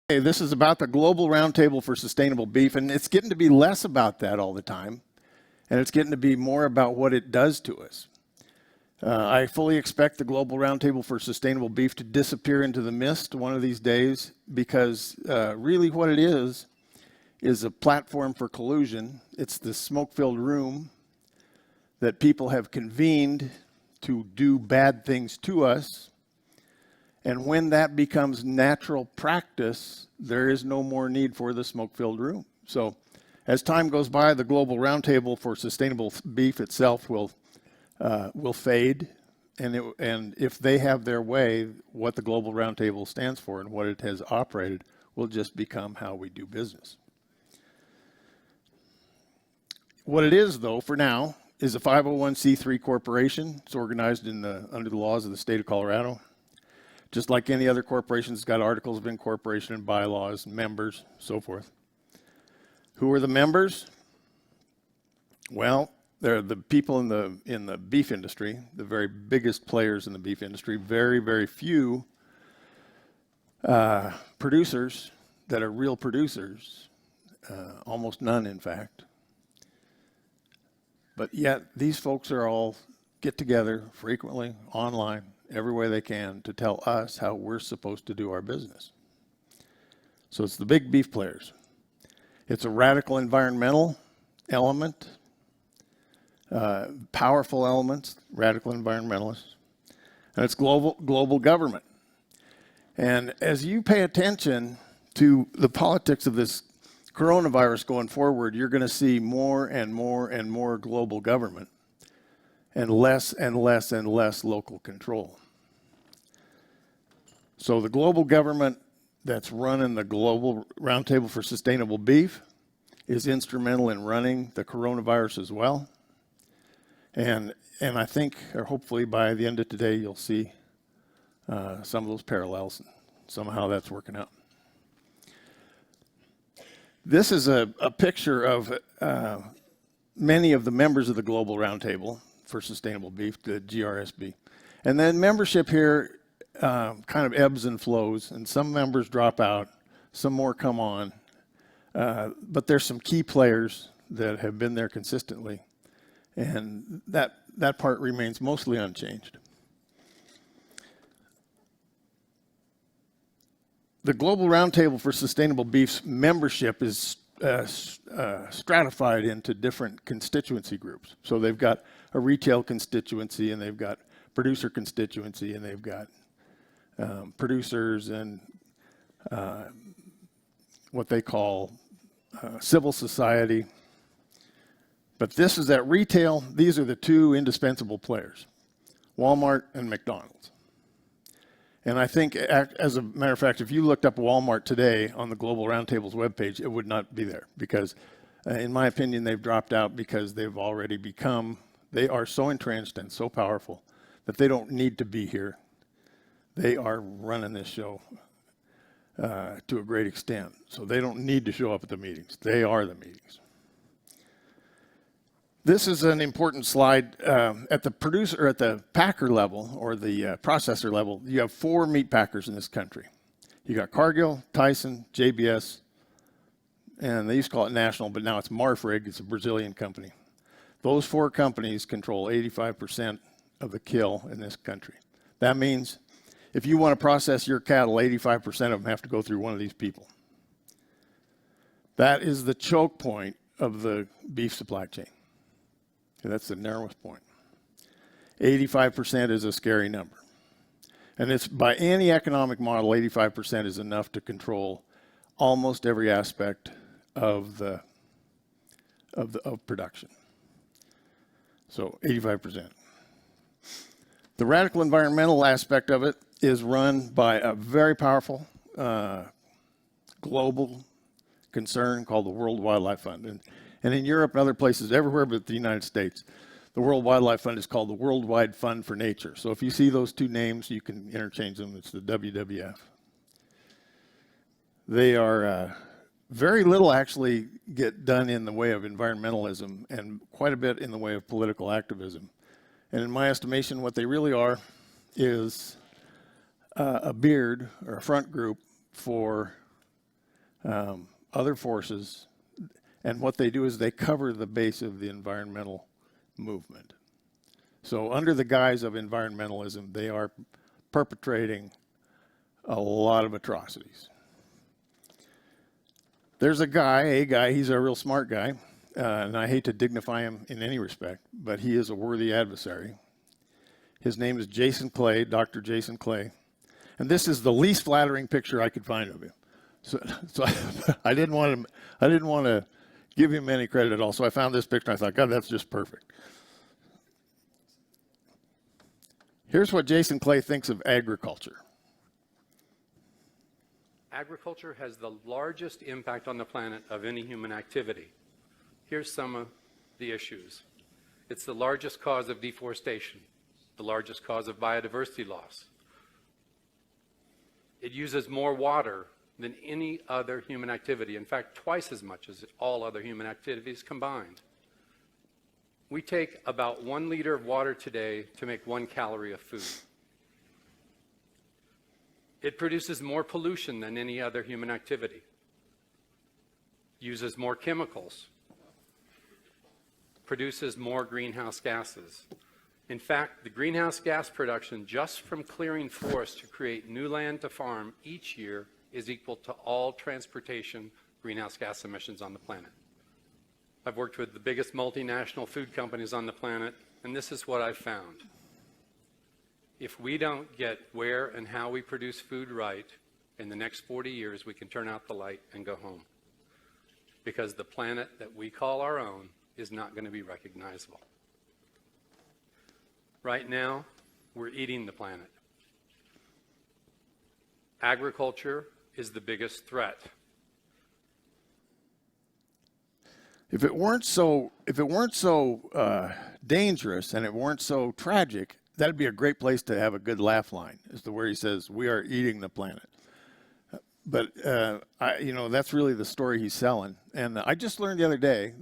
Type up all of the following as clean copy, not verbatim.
Hey, this is about the Global Roundtable for Sustainable Beef, and it's getting to be less about that all the time, and it's getting to be more about what it does to us. I fully expect the Global Roundtable for Sustainable Beef to disappear into the mist one of these days, because really what it is a platform for collusion. It's the smoke-filled room that people have convened to do bad things to us. And when that becomes natural practice, there is no more need for the smoke-filled room. So as time goes by, the Global Roundtable for Sustainable Beef itself will fade. And if they have their way, what the Global Roundtable stands for and what it has operated will just become how we do business. What it is, though, for now, is a 501c3 corporation. It's organized under the laws of the state of Colorado. Just like any other corporation, it's got articles of incorporation and bylaws, and members, so forth. Who are the members? Well, they're the people in the beef industry, the very biggest players in the beef industry. Very, very few producers that are real producers, almost none, in fact. But yet, these folks are all get together frequently, online, every way they can to tell us how we're supposed to do our business. So it's the big beef players. It's a radical environmental element, powerful elements, radical environmentalists, and it's global government. And as you pay attention to the politics of this coronavirus going forward, you're going to see more and more and more global government and less and less and less local control. So the global government that's running the Global Roundtable for Sustainable Beef is instrumental in running the coronavirus as well. And I think, or hopefully by the end of today, you'll see some of those parallels and somehow that's working out. This is a picture of many of the members of the Global Roundtable for Sustainable Beef, the GRSB. And then membership here kind of ebbs and flows, and some members drop out, some more come on. But there's some key players that have been there consistently, and that part remains mostly unchanged. The Global Roundtable for Sustainable Beef's membership is stratified into different constituency groups. So they've got a retail constituency, and they've got producer constituency, and they've got producers and what they call civil society. But this is at retail. These are the two indispensable players, Walmart and McDonald's. And I think, as a matter of fact, if you looked up Walmart today on the Global Roundtable's webpage, it would not be there because, in my opinion, they've dropped out because they've already become, they are so entrenched and so powerful that they don't need to be here. They are running this show to a great extent. So they don't need to show up at the meetings. They are the meetings. This is an important slide. At the producer, at the packer level or the processor level, you have 4 meat packers in this country. You got Cargill, Tyson, JBS, and they used to call it National, but now it's Marfrig. It's a Brazilian company. Those 4 companies control 85% of the kill in this country. That means if you want to process your cattle, 85% of them have to go through one of these people. That is the choke point of the beef supply chain. And that's the narrowest point. 85% is a scary number. And it's by any economic model, 85% is enough to control almost every aspect of production. So 85%. The radical environmental aspect of it is run by a very powerful global concern called the World Wildlife Fund. And in Europe and other places, everywhere but the United States, the World Wildlife Fund is called the Worldwide Fund for Nature. So if you see those two names, you can interchange them. It's the WWF. They are very little actually get done in the way of environmentalism and quite a bit in the way of political activism. And in my estimation, what they really are is a beard or a front group for other forces, and what they do is they cover the base of the environmental movement. So under the guise of environmentalism, they are perpetrating a lot of atrocities. There's a guy, he's a real smart guy, and I hate to dignify him in any respect, but he is a worthy adversary. His name is Jason Clay, Dr. Jason Clay. And this is the least flattering picture I could find of him. So I didn't want to give him any credit at all. So I found this picture and I thought, God, that's just perfect. Here's what Jason Clay thinks of agriculture. Agriculture has the largest impact on the planet of any human activity. Here's some of the issues. It's the largest cause of deforestation, the largest cause of biodiversity loss. It uses more water than any other human activity. In fact, twice as much as all other human activities combined. We take about 1 liter of water today to make 1 calorie of food. It produces more pollution than any other human activity. Uses more chemicals. Produces more greenhouse gases. In fact, the greenhouse gas production just from clearing forests to create new land to farm each year is equal to all transportation greenhouse gas emissions on the planet. I've worked with the biggest multinational food companies on the planet, and this is what I've found. If we don't get where and how we produce food right, in the next 40 years, we can turn out the light and go home. Because the planet that we call our own is not going to be recognizable. Right now, we're eating the planet. Agriculture is the biggest threat. If it weren't so dangerous and it weren't so tragic, that'd be a great place to have a good laugh line, as to where he says, we are eating the planet. But, that's really the story he's selling. And I just learned the other day,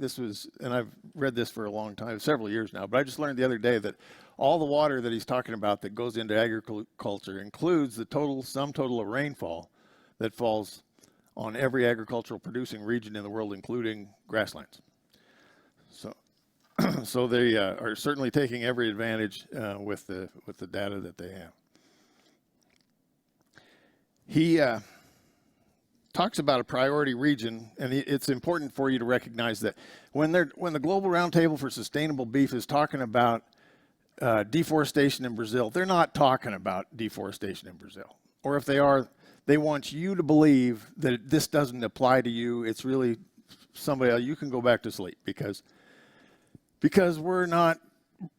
and I've read this for a long time, several years now, but I just learned the other day that all the water that he's talking about that goes into agriculture includes the sum total of rainfall that falls on every agricultural producing region in the world, including grasslands. So they are certainly taking every advantage with the data that they have. He talks about a priority region, and it's important for you to recognize that when the Global Roundtable for Sustainable Beef is talking about deforestation in Brazil, they're not talking about deforestation in Brazil. Or if they are, they want you to believe that this doesn't apply to you. It's really somebody else. You can go back to sleep because we're not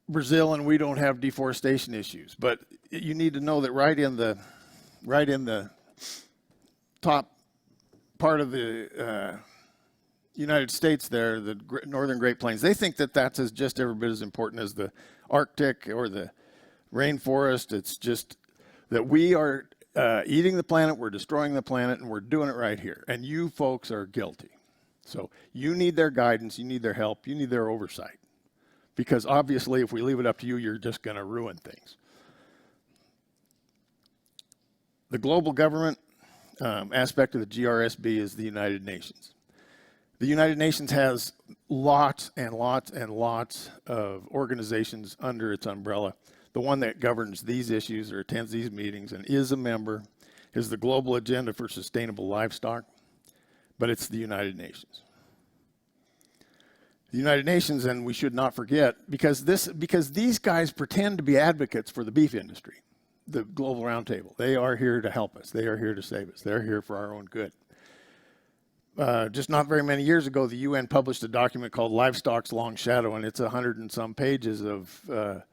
Brazil and we don't have deforestation issues. But you need to know that right in the top part of the United States there, the northern Great Plains, they think that that's just every bit as important as the Arctic or the rainforest. It's just that we are eating the planet, we're destroying the planet, and we're doing it right here. And you folks are guilty. So you need their guidance, you need their help, you need their oversight. Because obviously, if we leave it up to you, you're just going to ruin things. The global government aspect of the GRSB is the United Nations. The United Nations has lots and lots and lots of organizations under its umbrella. The one that governs these issues or attends these meetings and is a member is the Global Agenda for Sustainable Livestock, but it's the United Nations. The United Nations, and we should not forget, because these guys pretend to be advocates for the beef industry, the Global Roundtable. They are here to help us. They are here to save us. They're here for our own good. Just not very many years ago, the UN published a document called Livestock's Long Shadow, and it's 100 and some pages of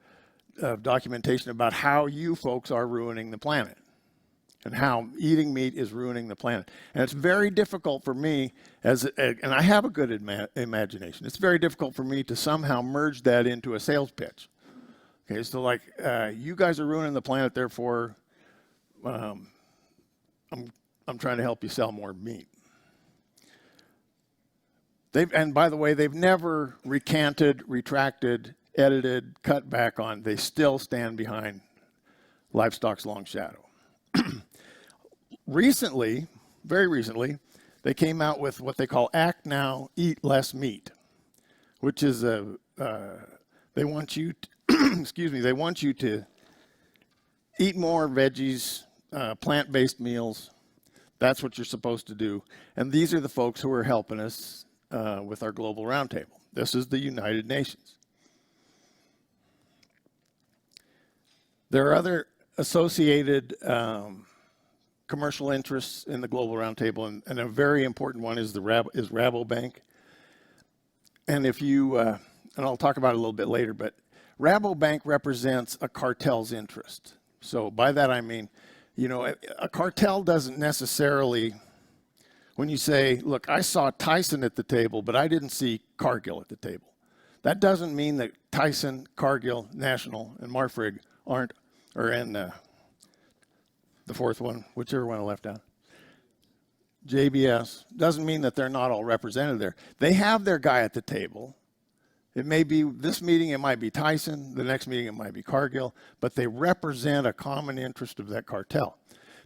documentation about how you folks are ruining the planet and how eating meat is ruining the planet. And it's very difficult for me, and I have a good imagination, it's very difficult for me to somehow merge that into a sales pitch. Okay, so like, you guys are ruining the planet, therefore I'm trying to help you sell more meat. And by the way, they've never recanted, retracted, edited, cut back on. They still stand behind Livestock's Long Shadow. Recently, very recently, they came out with what they call Act Now, Eat Less Meat, which is they want you to, excuse me, they want you to eat more veggies, plant-based meals. That's what you're supposed to do. And these are the folks who are helping us with our global roundtable. This is the United Nations. There are other associated commercial interests in the global roundtable, and a very important one is Rabobank. And if you, and I'll talk about it a little bit later, but Rabobank represents a cartel's interest. So by that I mean, you know, a cartel doesn't necessarily, when you say, look, I saw Tyson at the table, but I didn't see Cargill at the table. That doesn't mean that Tyson, Cargill, National, and Marfrig aren't, or in the fourth one, whichever one I left out. JBS, doesn't mean that they're not all represented there. They have their guy at the table. It may be this meeting, it might be Tyson, the next meeting it might be Cargill, but they represent a common interest of that cartel.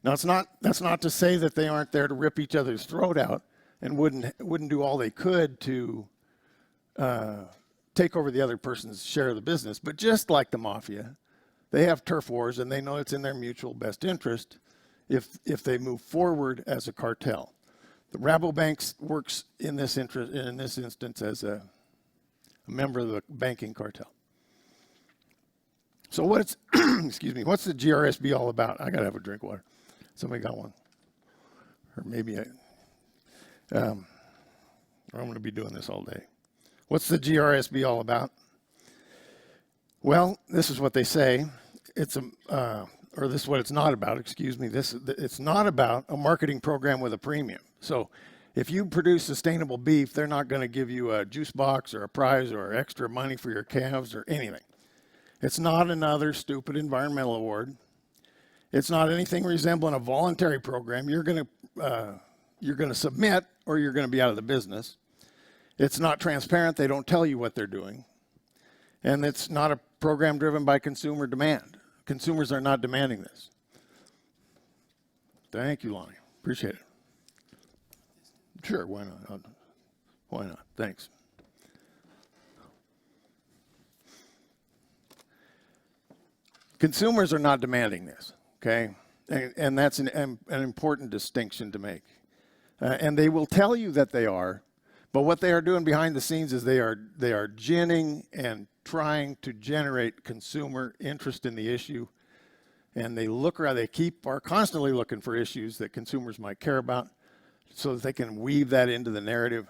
Now that's not to say that they aren't there to rip each other's throat out and wouldn't do all they could to take over the other person's share of the business, but just like the mafia, they have turf wars, and they know it's in their mutual best interest if they move forward as a cartel. The Rabobank works in this instance as a member of the banking cartel. So what's excuse me, what's the GRSB all about? I gotta have a drink of water. Somebody got one? Or maybe I'm gonna be doing this all day. What's the GRSB all about? Well, this is what they say. It's or this is what it's not about, excuse me. It's not about a marketing program with a premium. So if you produce sustainable beef, they're not going to give you a juice box or a prize or extra money for your calves or anything. It's not another stupid environmental award. It's not anything resembling a voluntary program. You're going to submit or you're going to be out of the business. It's not transparent. They don't tell you what they're doing. And it's not a program driven by consumer demand. Consumers are not demanding this. Thank you, Lonnie. Appreciate it. Sure, why not? Why not? Thanks. Consumers are not demanding this, okay? And that's an important distinction to make. And they will tell you that they are, but what they are doing behind the scenes is they are ginning and trying to generate consumer interest in the issue. And they look around, are constantly looking for issues that consumers might care about so that they can weave that into the narrative.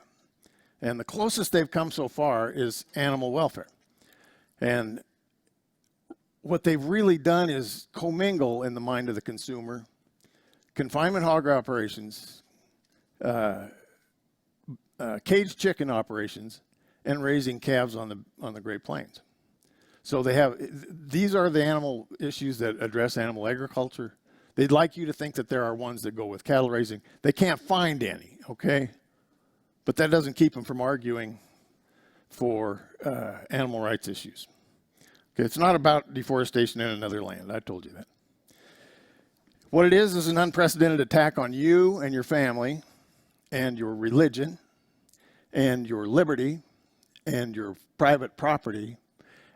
And the closest they've come so far is animal welfare. And what they've really done is commingle in the mind of the consumer confinement hog operations, caged chicken operations, and raising calves on the Great Plains. So these are the animal issues that address animal agriculture. They'd like you to think that there are ones that go with cattle raising. They can't find any, okay? But that doesn't keep them from arguing for animal rights issues. Okay, it's not about deforestation in another land. I told you that. What it is an unprecedented attack on you and your family and your religion and your liberty and your private property.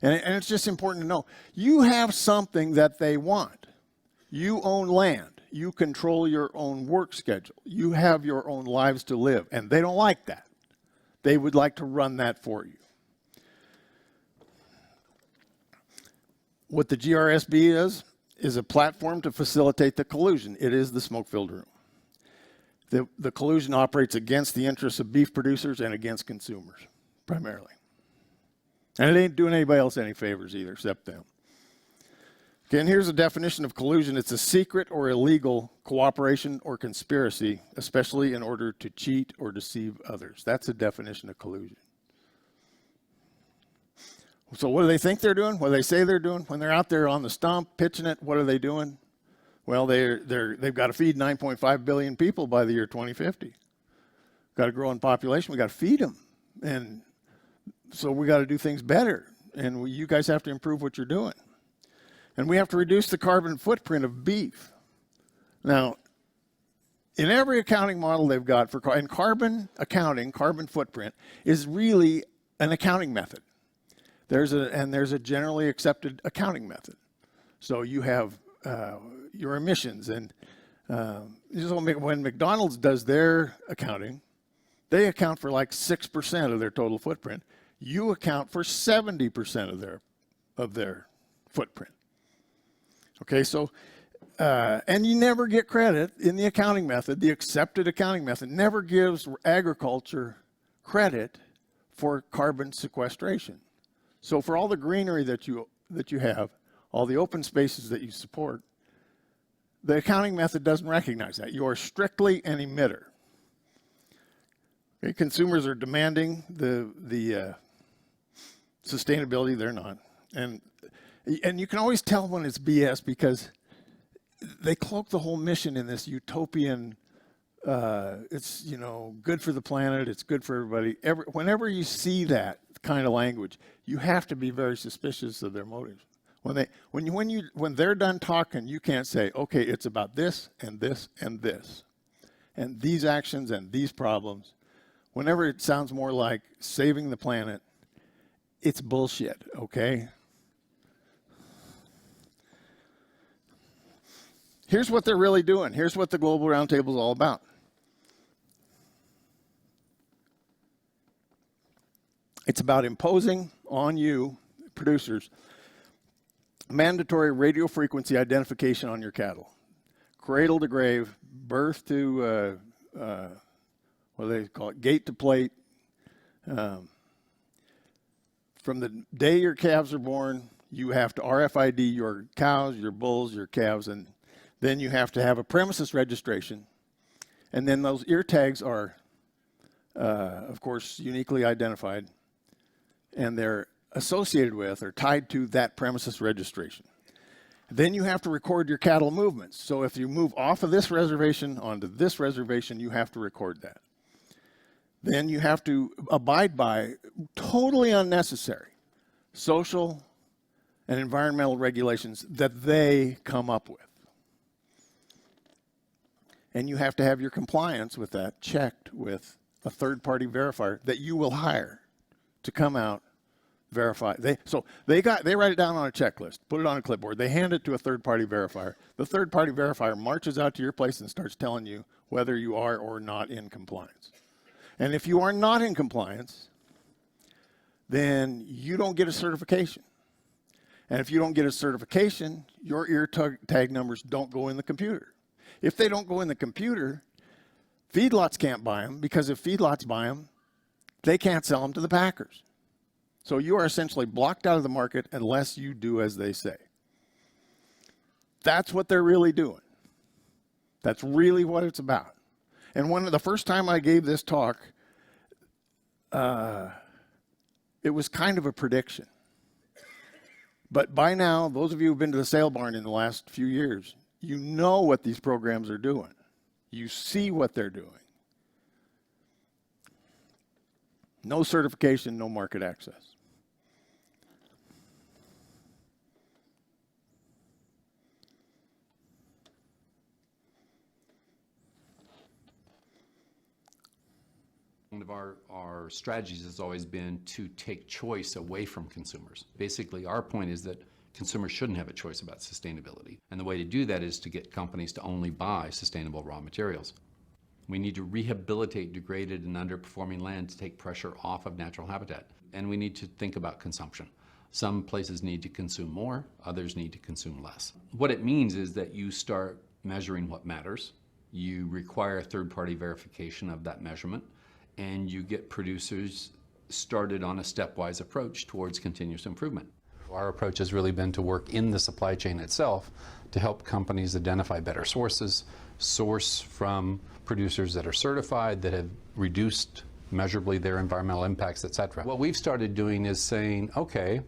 And it's just important to know, you have something that they want. You own land. You control your own work schedule. You have your own lives to live, and they don't like that. They would like to run that for you. What the GRSB is a platform to facilitate the collusion. It is the smoke-filled room. The collusion operates against the interests of beef producers and against consumers, primarily. And it ain't doing anybody else any favors either, except them. Okay, and here's a definition of collusion. It's a secret or illegal cooperation or conspiracy, especially in order to cheat or deceive others. That's a definition of collusion. So what do they think they're doing? What do they say they're doing? When they're out there on the stump pitching it, what are they doing? Well, they've got to feed 9.5 billion people by the year 2050. Got a growing population. We got to feed them. And so we got to do things better. And you guys have to improve what you're doing. And we have to reduce the carbon footprint of beef. Now, in every accounting model they've got for and carbon accounting, carbon footprint is really an accounting method. There's a generally accepted accounting method. So you have your emissions, and when McDonald's does their accounting, they account for like 6% of their total footprint. You account for 70% of their footprint. Okay, so and you never get credit in the accounting method. The accepted accounting method never gives agriculture credit for carbon sequestration. So for all the greenery that you have, all the open spaces that you support, the accounting method doesn't recognize that. You are strictly an emitter. Okay, consumers are demanding the sustainability. They're not, and you can always tell when it's BS because they cloak the whole mission in this utopian. It's good for the planet. It's good for everybody. Whenever you see that kind of language, you have to be very suspicious of their motives. When they're done talking, you can't say, okay, it's about this and this and this, and these actions and these problems. Whenever it sounds more like saving the planet, it's bullshit, okay? Here's what they're really doing. Here's what the Global Roundtable is all about. It's about imposing on you, producers, mandatory radio frequency identification on your cattle. Cradle to grave, birth to, what do they call it, gate to plate. From the day your calves are born, you have to RFID your cows, your bulls, your calves, and then you have to have a premises registration. And then those ear tags are, of course, uniquely identified, and they're associated with or tied to that premises registration. Then you have to record your cattle movements. So if you move off of this reservation onto this reservation, you have to record that. Then you have to abide by totally unnecessary social and environmental regulations that they come up with. And you have to have your compliance with that checked with a third-party verifier that you will hire to come out, verify. They write it down on a checklist, put it on a clipboard. They hand it to a third-party verifier. The third-party verifier marches out to your place and starts telling you whether you are or not in compliance. And if you are not in compliance, then you don't get a certification. And if you don't get a certification, your ear tag numbers don't go in the computer. If they don't go in the computer, feedlots can't buy them, because if feedlots buy them, they can't sell them to the packers. So you are essentially blocked out of the market unless you do as they say. That's what they're really doing. That's really what it's about. And the first time I gave this talk, it was kind of a prediction. But by now, those of you who've been to the sale barn in the last few years, you know what these programs are doing. You see what they're doing. No certification, no market access. One of our strategies has always been to take choice away from consumers. Basically, our point is that consumers shouldn't have a choice about sustainability. And the way to do that is to get companies to only buy sustainable raw materials. We need to rehabilitate degraded and underperforming land to take pressure off of natural habitat. And we need to think about consumption. Some places need to consume more, others need to consume less. What it means is that you start measuring what matters. You require third-party verification of that measurement, and you get producers started on a stepwise approach towards continuous improvement. Our approach has really been to work in the supply chain itself to help companies identify better sources, source from producers that are certified, that have reduced measurably their environmental impacts, etc. What we've started doing is saying, okay,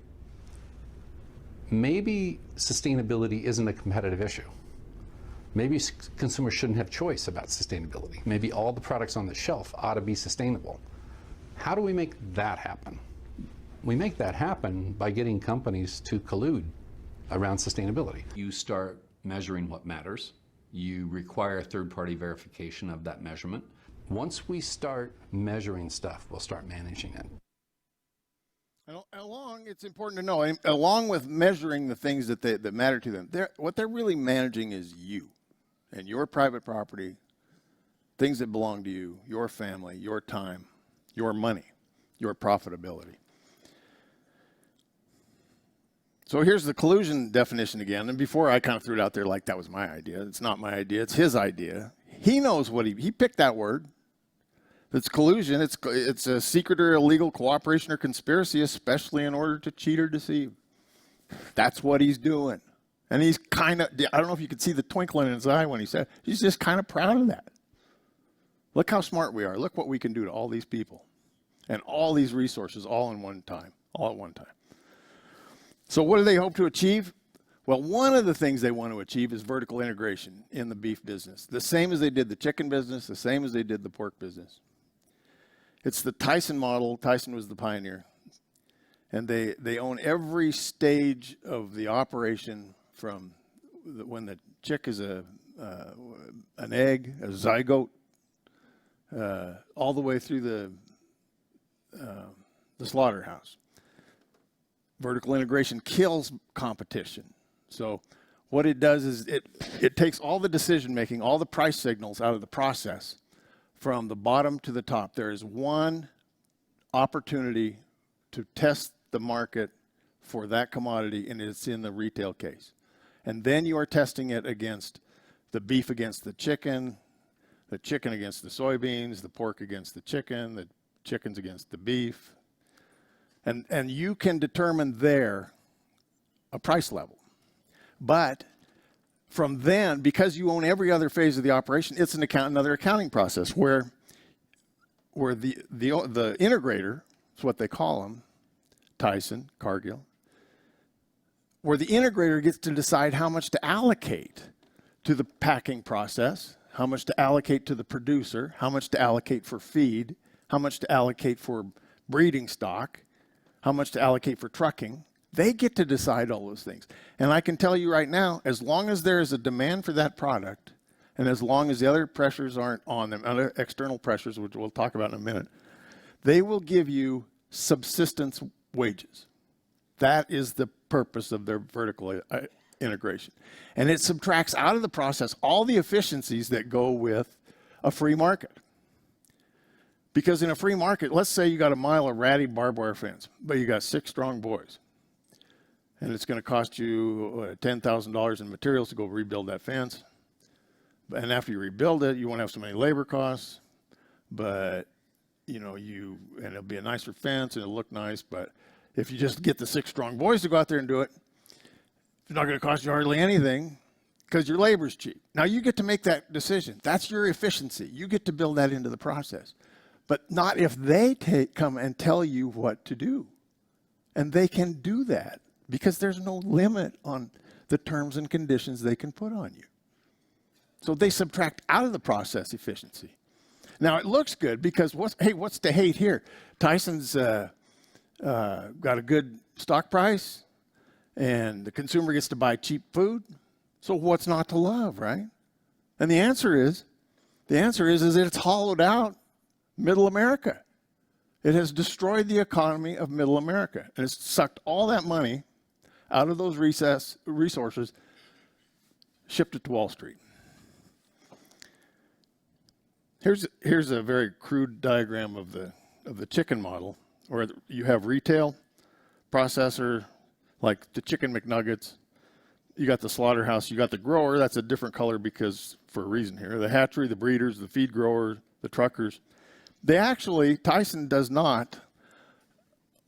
maybe sustainability isn't a competitive issue. Maybe consumers shouldn't have choice about sustainability. Maybe all the products on the shelf ought to be sustainable. How do we make that happen? We make that happen by getting companies to collude around sustainability. You start measuring what matters. You require third-party verification of that measurement. Once we start measuring stuff, we'll start managing it. It's important to know, along with measuring the things that matter to them, what they're really managing is you and your private property, things that belong to you, your family, your time, your money, your profitability. So here's the collusion definition again. And before I kind of threw it out there like that was my idea. It's not my idea. It's his idea. He knows what he picked that word. It's collusion. It's a secret or illegal cooperation or conspiracy, especially in order to cheat or deceive. That's what he's doing. And he's kind of, I don't know if you could see the twinkle in his eye when he said, he's just kind of proud of that. Look how smart we are. Look what we can do to all these people and all these resources all at one time. So what do they hope to achieve? Well, one of the things they want to achieve is vertical integration in the beef business, the same as they did the chicken business, the same as they did the pork business. It's the Tyson model. Tyson was the pioneer. And they own every stage of the operation from when the chick is an egg, a zygote, all the way through the slaughterhouse. Vertical integration kills competition. So what it does is it takes all the decision making, all the price signals out of the process from the bottom to the top. There is one opportunity to test the market for that commodity, and it's in the retail case. And then you are testing it against the beef against the chicken against the soybeans, the pork against the chickens against the beef. And you can determine there a price level. But from then, because you own every other phase of the operation, it's another accounting process where the integrator, is what they call them, Tyson, Cargill, where the integrator gets to decide how much to allocate to the packing process, how much to allocate to the producer, how much to allocate for feed, how much to allocate for breeding stock, how much to allocate for trucking. They get to decide all those things. And I can tell you right now, as long as there is a demand for that product, and as long as the other pressures aren't on them, other external pressures, which we'll talk about in a minute, they will give you subsistence wages. That is the purpose of their vertical integration. And it subtracts out of the process all the efficiencies that go with a free market. Because in a free market, let's say you got a mile of ratty barbed wire fence, but you got 6 strong boys. And it's going to cost you $10,000 in materials to go rebuild that fence. And after you rebuild it, you won't have so many labor costs, but and it'll be a nicer fence and it'll look nice. But if you just get the 6 strong boys to go out there and do it, it's not going to cost you hardly anything because your labor's cheap. Now you get to make that decision. That's your efficiency. You get to build that into the process. But not if they come and tell you what to do. And they can do that because there's no limit on the terms and conditions they can put on you. So they subtract out of the process efficiency. Now it looks good because what's to hate here? Tyson's got a good stock price and the consumer gets to buy cheap food. So what's not to love, right? And the answer is that it's hollowed out Middle America. It has destroyed the economy of Middle America. And it's sucked all that money out of those resources, shipped it to Wall Street. Here's a very crude diagram of the chicken model, where you have retail, processor, like the chicken McNuggets. You got the slaughterhouse, you got the grower. That's a different color because for a reason here. The hatchery, the breeders, the feed growers, the truckers. Tyson does not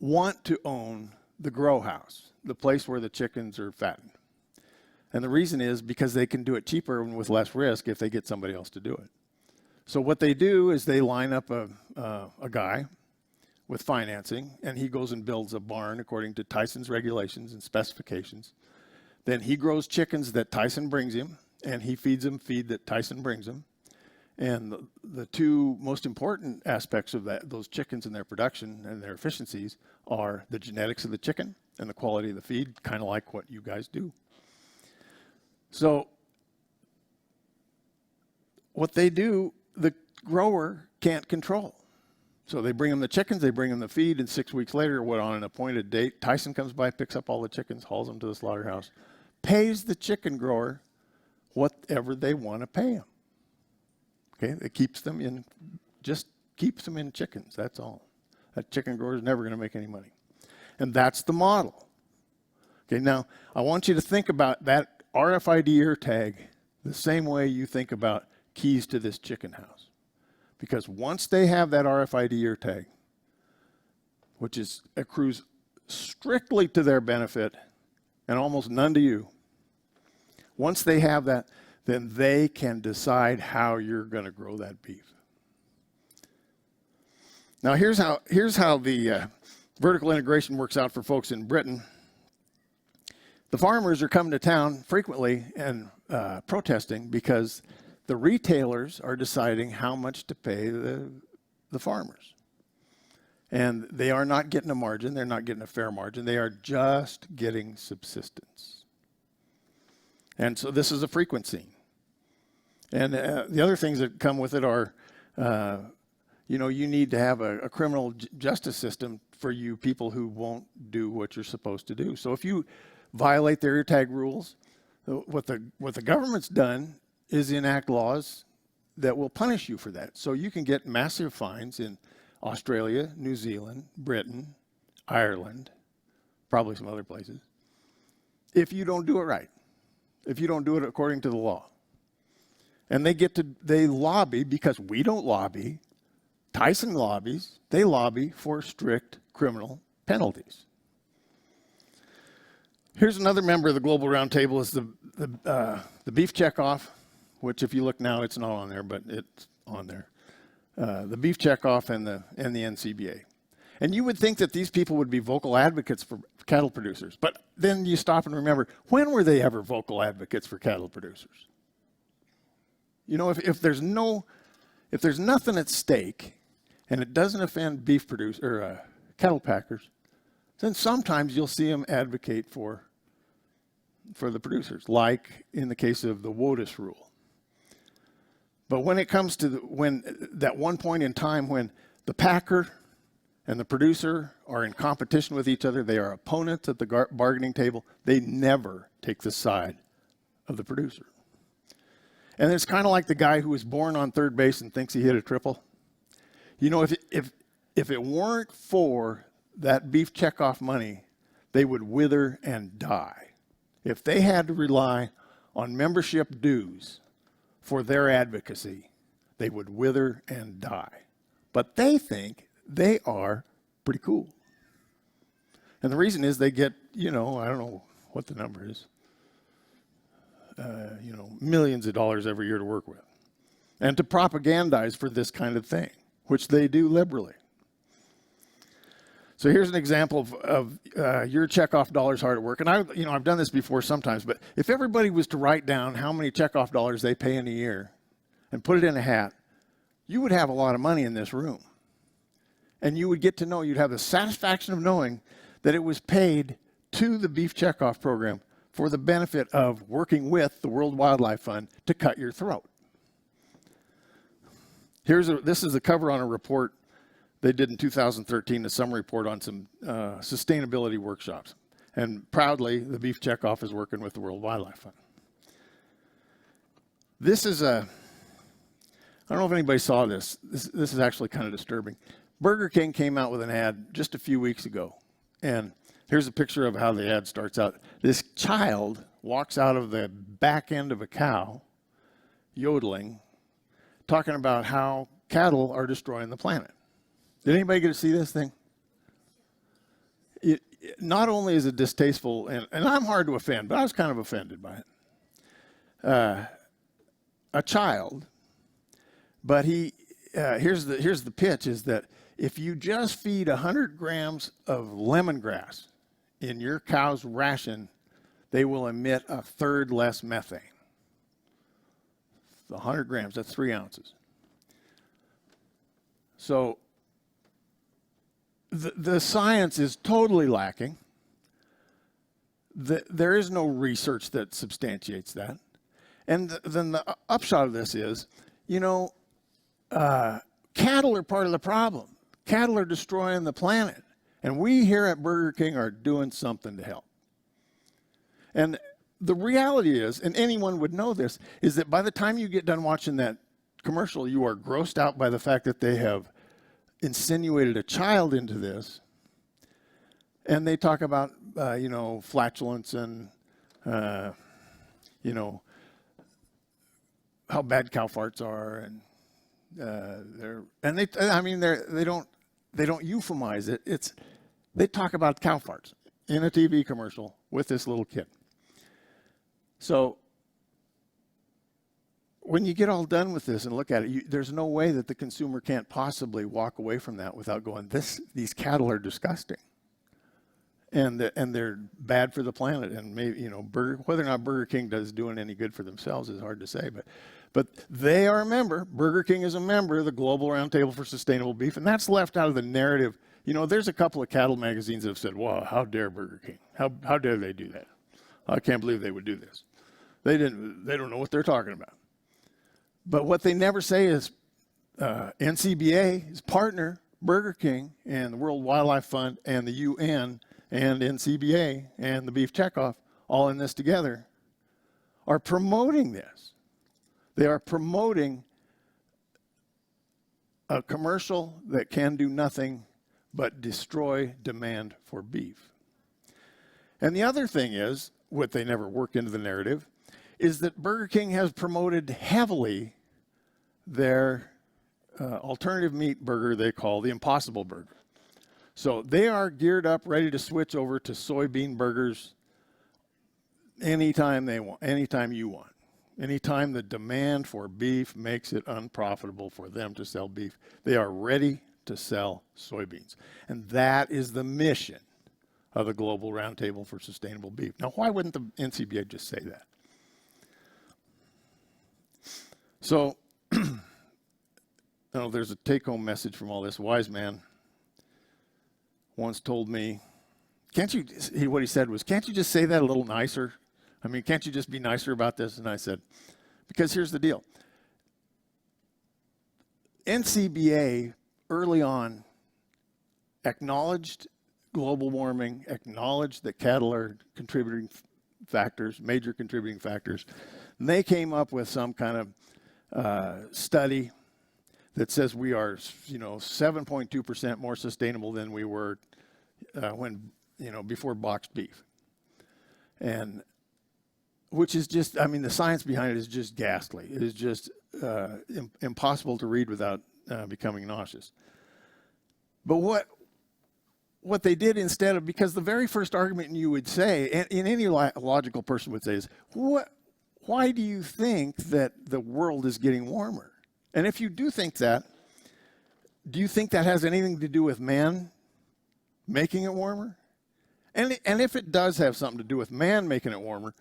want to own the grow house, the place where the chickens are fattened. And the reason is because they can do it cheaper and with less risk if they get somebody else to do it. So what they do is they line up a guy with financing, and he goes and builds a barn according to Tyson's regulations and specifications. Then he grows chickens that Tyson brings him, and he feeds them feed that Tyson brings him. And the 2 most important aspects of those chickens and their production and their efficiencies are the genetics of the chicken and the quality of the feed, kind of like what you guys do. So what they do, the grower can't control. So they bring them the chickens, they bring them the feed, and 6 weeks later, on an appointed date, Tyson comes by, picks up all the chickens, hauls them to the slaughterhouse, pays the chicken grower whatever they want to pay him. Okay, it keeps them in, just keeps them in chickens, that's all. That chicken grower is never going to make any money. And that's the model. Okay, now I want you to think about that RFID ear tag the same way you think about keys to this chicken house. Because once they have that RFID ear tag, which accrues strictly to their benefit and almost none to you, once they have that, then they can decide how you're going to grow that beef. Now here's how the vertical integration works out for folks in Britain. The farmers are coming to town frequently and protesting because the retailers are deciding how much to pay the farmers. And they are not getting a margin. They're not getting a fair margin. They are just getting subsistence. And so this is a frequency. And the other things that come with it are, you need to have a criminal justice system for you people who won't do what you're supposed to do. So if you violate their ear tag rules, what the government's done is enact laws that will punish you for that. So you can get massive fines in Australia, New Zealand, Britain, Ireland, probably some other places, if you don't do it right, if you don't do it according to the law. And they lobby, because we don't lobby, Tyson lobbies, they lobby for strict criminal penalties. Here's another member of the Global Roundtable, is the beef checkoff, which if you look now, it's not on there, but it's on there. The beef checkoff and the NCBA. And you would think that these people would be vocal advocates for cattle producers. But then you stop and remember, when were they ever vocal advocates for cattle producers? You know, if there's nothing at stake and it doesn't offend beef producers or cattle packers, then sometimes you'll see them advocate for the producers, like in the case of the WOTUS rule. But when it comes to that one point in time when the packer and the producer are in competition with each other, they are opponents at the bargaining table, they never take the side of the producer. And it's kind of like the guy who was born on third base and thinks he hit a triple. You know, if it weren't for that beef checkoff money, they would wither and die. If they had to rely on membership dues for their advocacy, they would wither and die. But they think they are pretty cool. And the reason is they get, I don't know what the number is, millions of dollars every year to work with. And to propagandize for this kind of thing, which they do liberally. So here's an example of your checkoff dollars hard at work. And I've done this before sometimes, but if everybody was to write down how many checkoff dollars they pay in a year and put it in a hat, you would have a lot of money in this room. And you would get to know, you'd have the satisfaction of knowing that it was paid to the beef checkoff program for the benefit of working with the World Wildlife Fund to cut your throat. This is the cover on a report they did in 2013, a summary report on some sustainability workshops. And proudly, the beef checkoff is working with the World Wildlife Fund. This is I don't know if anybody saw this. This is actually kind of disturbing. Burger King came out with an ad just a few weeks ago. And here's a picture of how the ad starts out. This child walks out of the back end of a cow, yodeling, talking about how cattle are destroying the planet. Did anybody get to see this thing? Not only is it distasteful, and I'm hard to offend, but I was kind of offended by it. A child, but here's the pitch, is that if you just feed 100 grams of lemongrass in your cow's ration, they will emit a third less methane. 100 grams, that's 3 ounces. So the science is totally lacking. There is no research that substantiates that. And then the upshot of this is, you know, cattle are part of the problem. Cattle are destroying the planet. And we here at Burger King are doing something to help. And the reality is, and anyone would know this, is that by the time you get done watching that commercial, you are grossed out by the fact that they have insinuated a child into this. And they talk about, you know, flatulence and, you know, how bad cow farts are, and they don't euphemize it. They talk about cow farts in a TV commercial with this little kid. So when you get all done with this and look at it, there's no way that the consumer can't possibly walk away from that without going, these cattle are disgusting. And they're bad for the planet, and maybe, you know, whether or not Burger King is doing any good for themselves is hard to say, but they are a member. Burger King is a member of the Global Roundtable for Sustainable Beef, and that's left out of the narrative. You know, there's a couple of cattle magazines that have said, "Wow, how dare Burger King? How dare they do that? I can't believe they would do this. They don't know what they're talking about." But what they never say is NCBA's partner, Burger King, and the World Wildlife Fund, and the UN, and NCBA, and the Beef Checkoff, all in this together, are promoting this. They are promoting a commercial that can do nothing but destroy demand for beef. And the other thing is, what they never worked into the narrative, is that Burger King has promoted heavily their alternative meat burger they call the Impossible Burger. So they are geared up, ready to switch over to soybean burgers anytime they want, anytime you want. Anytime the demand for beef makes it unprofitable for them to sell beef, they are ready to sell soybeans. And that is the mission of the Global Roundtable for Sustainable Beef. Now, why wouldn't the NCBA just say that? So, there's a take-home message from all this. Wise man once told me, what he said was, can't you just say that a little nicer? I mean, can't you just be nicer about this? And I said, because here's the deal. NCBA early on acknowledged global warming, acknowledged that cattle are contributing factors, major contributing factors. And they came up with some kind of study that says we are, 7.2% more sustainable than we were before boxed beef. And which is just, the science behind it is just ghastly. It is just impossible to read without becoming nauseous. But what they did instead of, because the very first argument you would say, and any logical person would say is, why do you think that the world is getting warmer? And if you do think that, do you think that has anything to do with man making it warmer? And if it does have something to do with man making it warmer,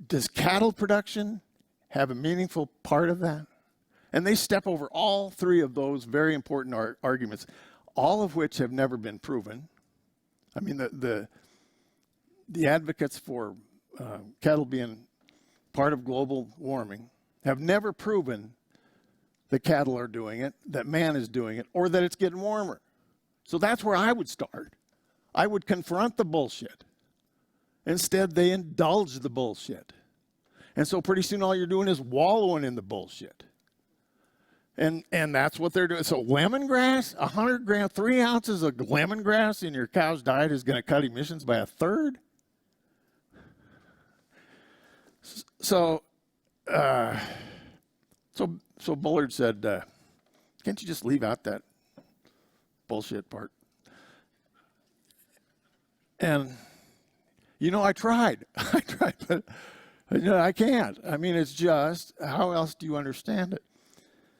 does cattle production have a meaningful part of that? And they step over all three of those very important arguments, all of which have never been proven. I mean, the advocates for cattle being part of global warming have never proven that cattle are doing it, that man is doing it, or that it's getting warmer. So that's where I would start. I would confront the bullshit. Instead, they indulge the bullshit. And so pretty soon all you're doing is wallowing in the bullshit. And that's what they're doing. So lemongrass, 100 grams, 3 ounces of lemongrass in your cow's diet is going to cut emissions by 1/3? So Bullard said, can't you just leave out that bullshit part? And, I tried. But, I can't. It's just, how else do you understand it?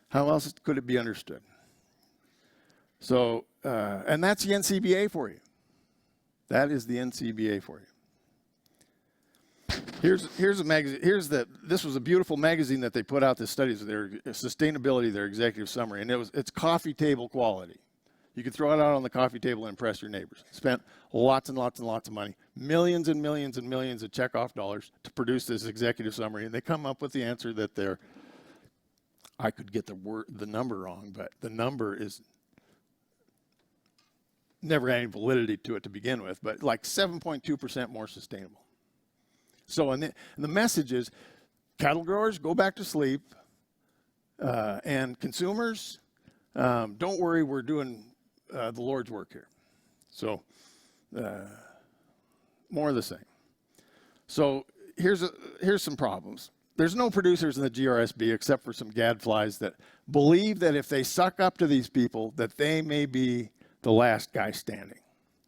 How else could it be understood? So, and that's the NCBA for you. That is the NCBA for you. Here's a magazine. This was a beautiful magazine that they put out. This study of their sustainability, their executive summary, and it's coffee table quality. You could throw it out on the coffee table and impress your neighbors. Spent lots and lots and lots of money, millions and millions and millions of checkoff dollars to produce this executive summary, and they come up with the answer that they're, I could get the number wrong, but the number is never had any validity to it to begin with, but like 7.2% more sustainable. So, and the message is, cattle growers, go back to sleep, and consumers, don't worry, we're doing the Lord's work here. So, more of the same. So here's some problems. There's no producers in the GRSB except for some gadflies that believe that if they suck up to these people, that they may be the last guy standing.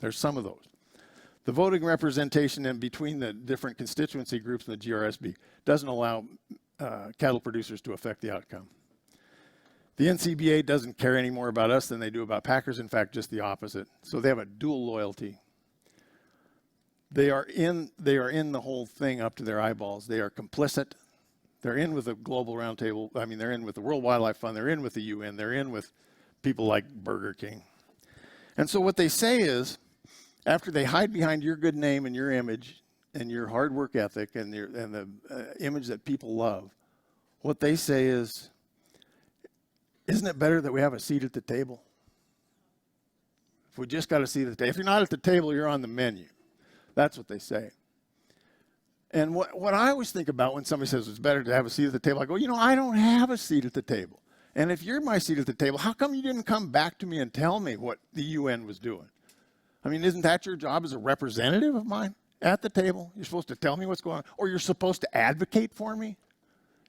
There's some of those. The voting representation in between the different constituency groups in the GRSB doesn't allow cattle producers to affect the outcome. The NCBA doesn't care any more about us than they do about packers. In fact, just the opposite. So they have a dual loyalty. They are in the whole thing up to their eyeballs. They are complicit. They're in with the Global Roundtable. I mean, they're in with the World Wildlife Fund. They're in with the UN. They're in with people like Burger King. And so what they say is, after they hide behind your good name and your image and your hard work ethic and the image that people love, what they say is, isn't it better that we have a seat at the table? If we just got a seat at the table. If you're not at the table, you're on the menu. That's what they say. And what I always think about when somebody says it's better to have a seat at the table, I go, I don't have a seat at the table. And if you're my seat at the table, how come you didn't come back to me and tell me what the UN was doing? I mean, isn't that your job as a representative of mine at the table? You're supposed to tell me what's going on, or you're supposed to advocate for me.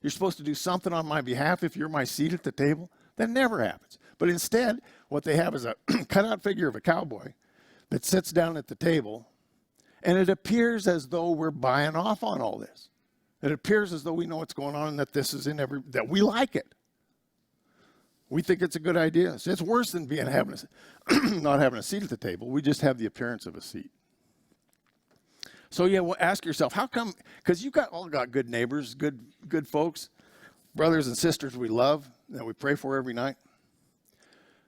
You're supposed to do something on my behalf if you're my seat at the table. That never happens. But instead, what they have is a cutout figure of a cowboy that sits down at the table, and it appears as though we're buying off on all this. It appears as though we know what's going on and that this is that we like it. We think it's a good idea. So it's worse than not having a seat at the table. We just have the appearance of a seat. So ask yourself, how come? Because you all got good neighbors, good folks, brothers and sisters we love that we pray for every night,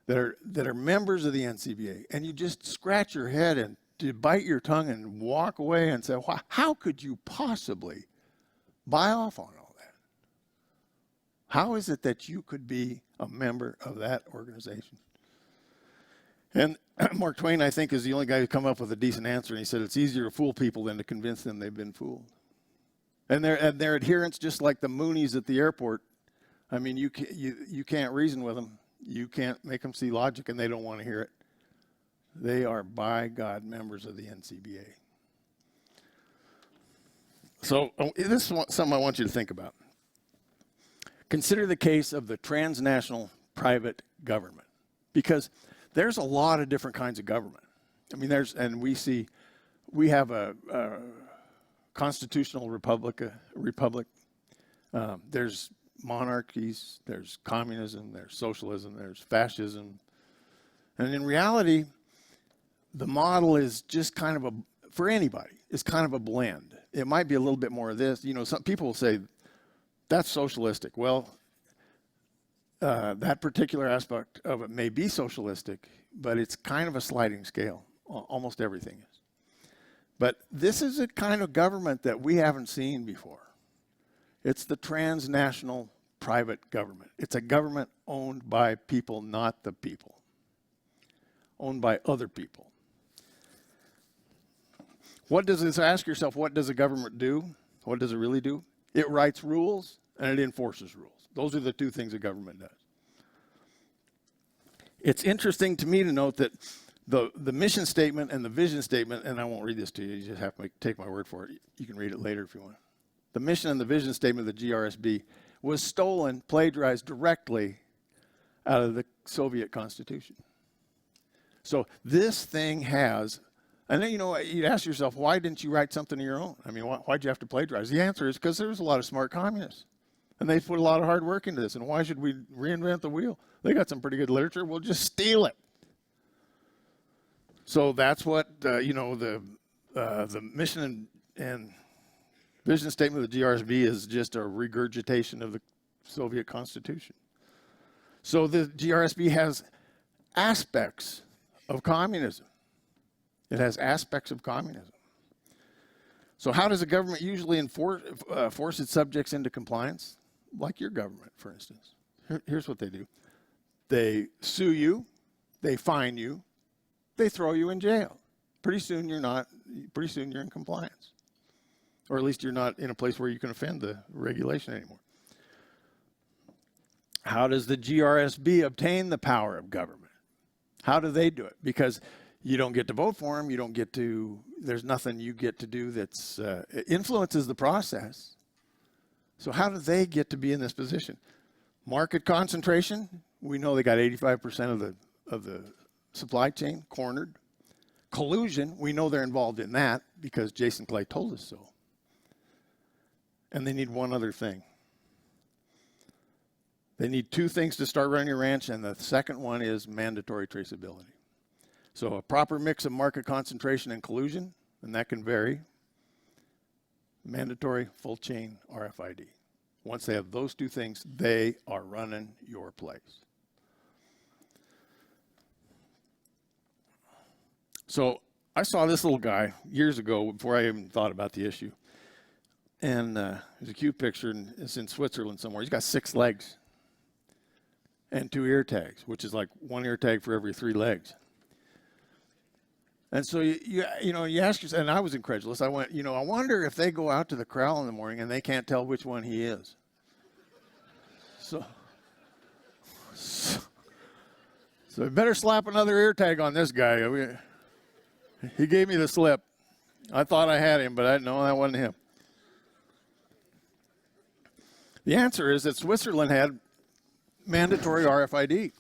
that are members of the NCBA, and you just scratch your head and to bite your tongue and walk away and say, well, how could you possibly buy off on all that? How is it that you could be a member of that organization? And Mark Twain, I think, is the only guy who come up with a decent answer. And he said, it's easier to fool people than to convince them they've been fooled. And their adherents, just like the Moonies at the airport, I mean, you can't reason with them. You can't make them see logic, and they don't want to hear it. They are, by God, members of the NCBA. So this is something I want you to think about. Consider the case of the transnational private government, because there's a lot of different kinds of government. I mean, we have a constitutional republic. There's monarchies, there's communism, there's socialism, there's fascism. And in reality, the model is just kind of for anybody, it's kind of a blend. It might be a little bit more of this. Some people will say, that's socialistic. Well, that particular aspect of it may be socialistic, but it's kind of a sliding scale. Almost everything is. But this is a kind of government that we haven't seen before. It's the transnational private government. It's a government owned by people, not the people. Owned by other people. Ask yourself, what does a government do? What does it really do? It writes rules and it enforces rules. Those are the two things a government does. It's interesting to me to note that the mission statement and the vision statement, and I won't read this to you, you just have to take my word for it. You can read it later if you want. The mission and the vision statement of the GRSB was stolen, plagiarized directly out of the Soviet Constitution. So this thing has, and then, you'd ask yourself, why didn't you write something of your own? I mean, why'd you have to plagiarize? The answer is because there's a lot of smart communists. And they put a lot of hard work into this. And why should we reinvent the wheel? They got some pretty good literature. We'll just steal it. So that's what, the mission and vision statement of the GRSB is just a regurgitation of the Soviet Constitution. So the GRSB has aspects of communism. It has aspects of communism. So how does a government usually force its subjects into compliance? Like your government, for instance. Here's what they do. They sue you, they fine you, they throw you in jail. Pretty soon you're in compliance. Or at least you're not in a place where you can offend the regulation anymore. How does the GRSB obtain the power of government? How do they do it? Because you don't get to vote for them. You don't get to, there's nothing you get to do that's, influences the process. So how do they get to be in this position? Market concentration. We know they got 85% of the supply chain cornered. Collusion. We know they're involved in that because Jason Clay told us so. And they need one other thing. They need two things to start running your ranch, and the second one is mandatory traceability. So a proper mix of market concentration and collusion, and that can vary. Mandatory full chain RFID. Once they have those two things, they are running your place. So I saw this little guy years ago before I even thought about the issue. And there's a cute picture, and it's in Switzerland somewhere. He's got 6 legs and 2 ear tags, which is like 1 ear tag for every 3 legs. And so you ask yourself, and I was incredulous. I went, I wonder if they go out to the corral in the morning and they can't tell which one he is. So we better slap another ear tag on this guy. He gave me the slip. I thought I had him, but no, that wasn't him. The answer is that Switzerland had mandatory RFID.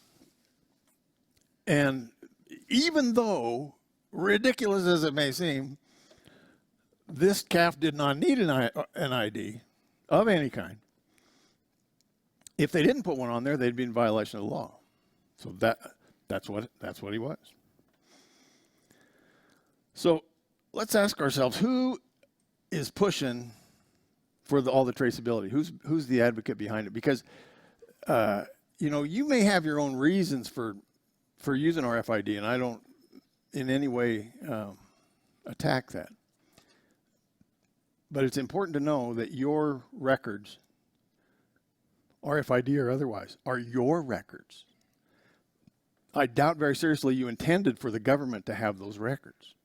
And even though, ridiculous as it may seem, this calf did not need an ID of any kind. If they didn't put one on there, they'd be in violation of the law. So that's what he was. So let's ask ourselves, who is pushing for all the traceability? Who's the advocate behind it? Because you may have your own reasons for using RFID, and I don't in any way attack that. But it's important to know that your records, RFID or otherwise, are your records. I doubt very seriously you intended for the government to have those records.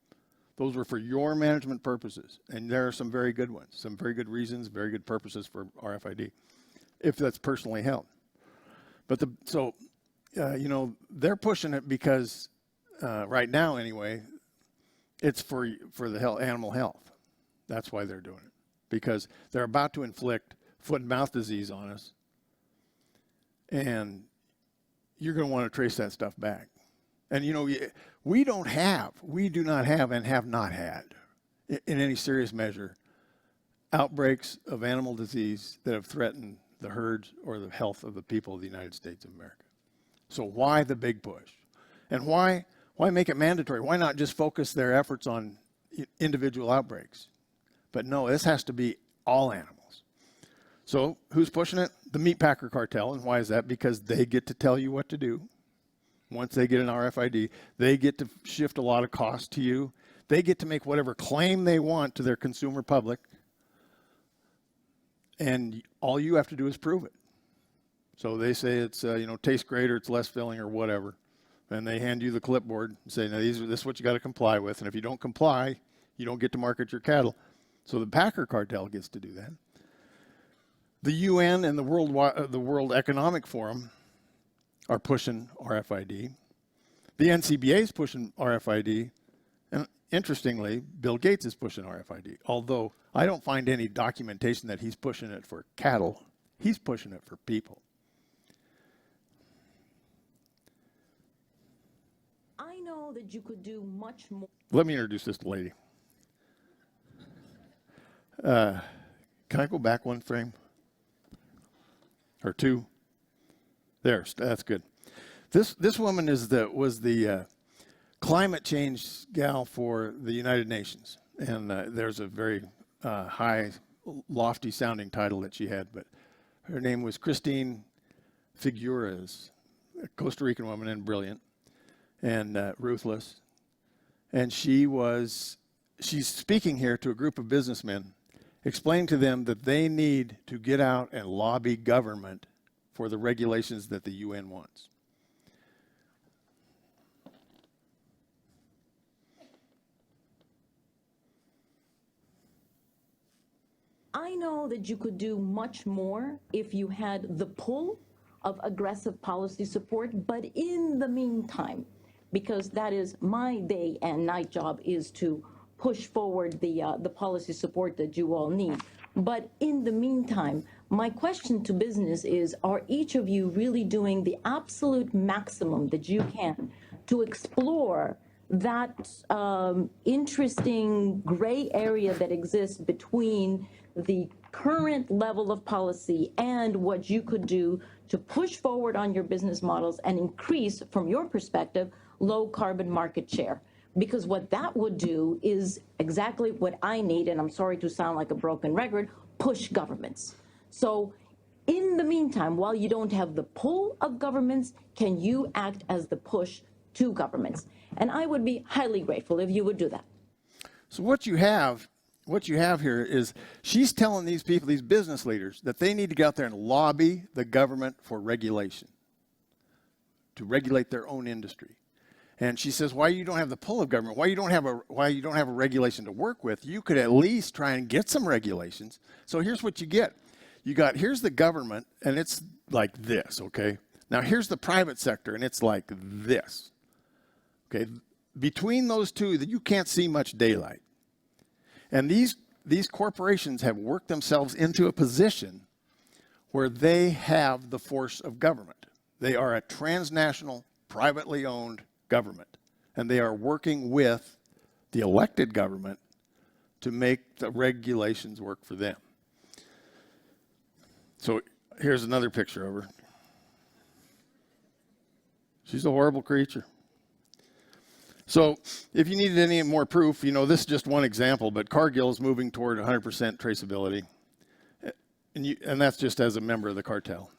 Those were for your management purposes, and there are some very good ones, some very good reasons, very good purposes for RFID, if that's personally held. But they're pushing it because right now anyway, it's for the animal health. That's why they're doing it, because they're about to inflict foot and mouth disease on us, and you're going to want to trace that stuff back. And we do not have and have not had in any serious measure outbreaks of animal disease that have threatened the herds or the health of the people of the United States of America. So why the big push? And why make it mandatory? Why not just focus their efforts on individual outbreaks? But no, this has to be all animals. So who's pushing it? The meat packer cartel. And why is that? Because they get to tell you what to do. Once they get an RFID, they get to shift a lot of cost to you. They get to make whatever claim they want to their consumer public. And all you have to do is prove it. So they say it's, tastes great or it's less filling or whatever. And they hand you the clipboard and say, this is what you got to comply with. And if you don't comply, you don't get to market your cattle. So the packer cartel gets to do that. The UN and the World Economic Forum are pushing RFID. The NCBA is pushing RFID. And interestingly, Bill Gates is pushing RFID. Although I don't find any documentation that he's pushing it for cattle. He's pushing it for people. I know that you could do much more. Let me introduce this lady. Can I go back one frame? Or 2? There, that's good. This woman was the climate change gal for the United Nations, and there's a very high, lofty sounding title that she had, but her name was Christine Figueres, a Costa Rican woman and brilliant and ruthless, and she's speaking here to a group of businessmen, explaining to them that they need to get out and lobby government for the regulations that the UN wants. I know that you could do much more if you had the pull of aggressive policy support, but in the meantime, because that is my day and night job, is to push forward the policy support that you all need. But in the meantime, my question to business is, are each of you really doing the absolute maximum that you can to explore that interesting gray area that exists between the current level of policy and what you could do to push forward on your business models and increase, from your perspective, low carbon market share? Because what that would do is exactly what I need, and I'm sorry to sound like a broken record, push governments. So in the meantime, while you don't have the pull of governments, can you act as the push to governments? And I would be highly grateful if you would do that. So what you have here is she's telling these people, these business leaders, that they need to get out there and lobby the government for regulation, to regulate their own industry. And she says, why you don't have the pull of government, why you don't have a regulation to work with, you could at least try and get some regulations. So here's what you get. Here's the government, and it's like this, okay? Now here's the private sector, and it's like this, okay? Between those two, you can't see much daylight. And these corporations have worked themselves into a position where they have the force of government. They are a transnational, privately owned government, and they are working with the elected government to make the regulations work for them. So here's another picture of her. She's a horrible creature. So if you needed any more proof, this is just one example, but Cargill is moving toward 100% traceability, and that's just as a member of the cartel.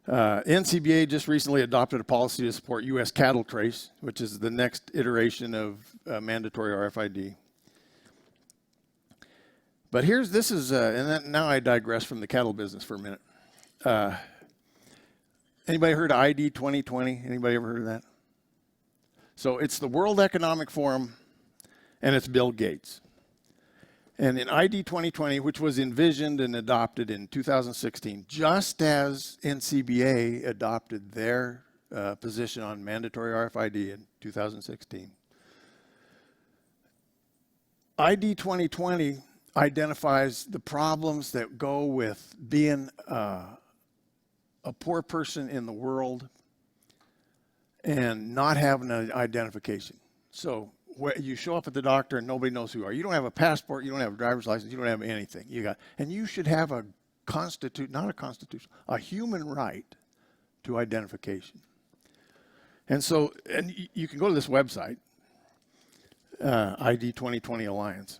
NCBA just recently adopted a policy to support U.S. cattle trace, which is the next iteration of mandatory RFID. But now I digress from the cattle business for a minute. Anybody heard of ID 2020? Anybody ever heard of that? So it's the World Economic Forum, and it's Bill Gates. And in ID 2020, which was envisioned and adopted in 2016, just as NCBA adopted their position on mandatory RFID in 2016, ID 2020 identifies the problems that go with being a poor person in the world and not having an identification. So you show up at the doctor and nobody knows who you are. You don't have a passport, you don't have a driver's license, you don't have anything. And you should have a human right to identification. And so, and you can go to this website, ID 2020 Alliance,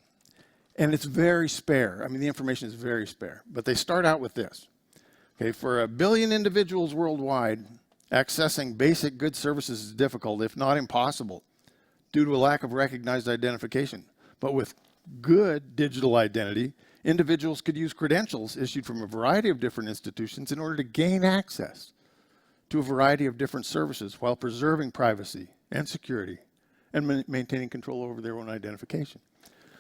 and it's very spare. I mean, the information is very spare, but they start out with this. Okay, for 1 billion individuals worldwide, accessing basic goods services is difficult, if not impossible, due to a lack of recognized identification. But with good digital identity, individuals could use credentials issued from a variety of different institutions in order to gain access to a variety of different services while preserving privacy and security and maintaining control over their own identification.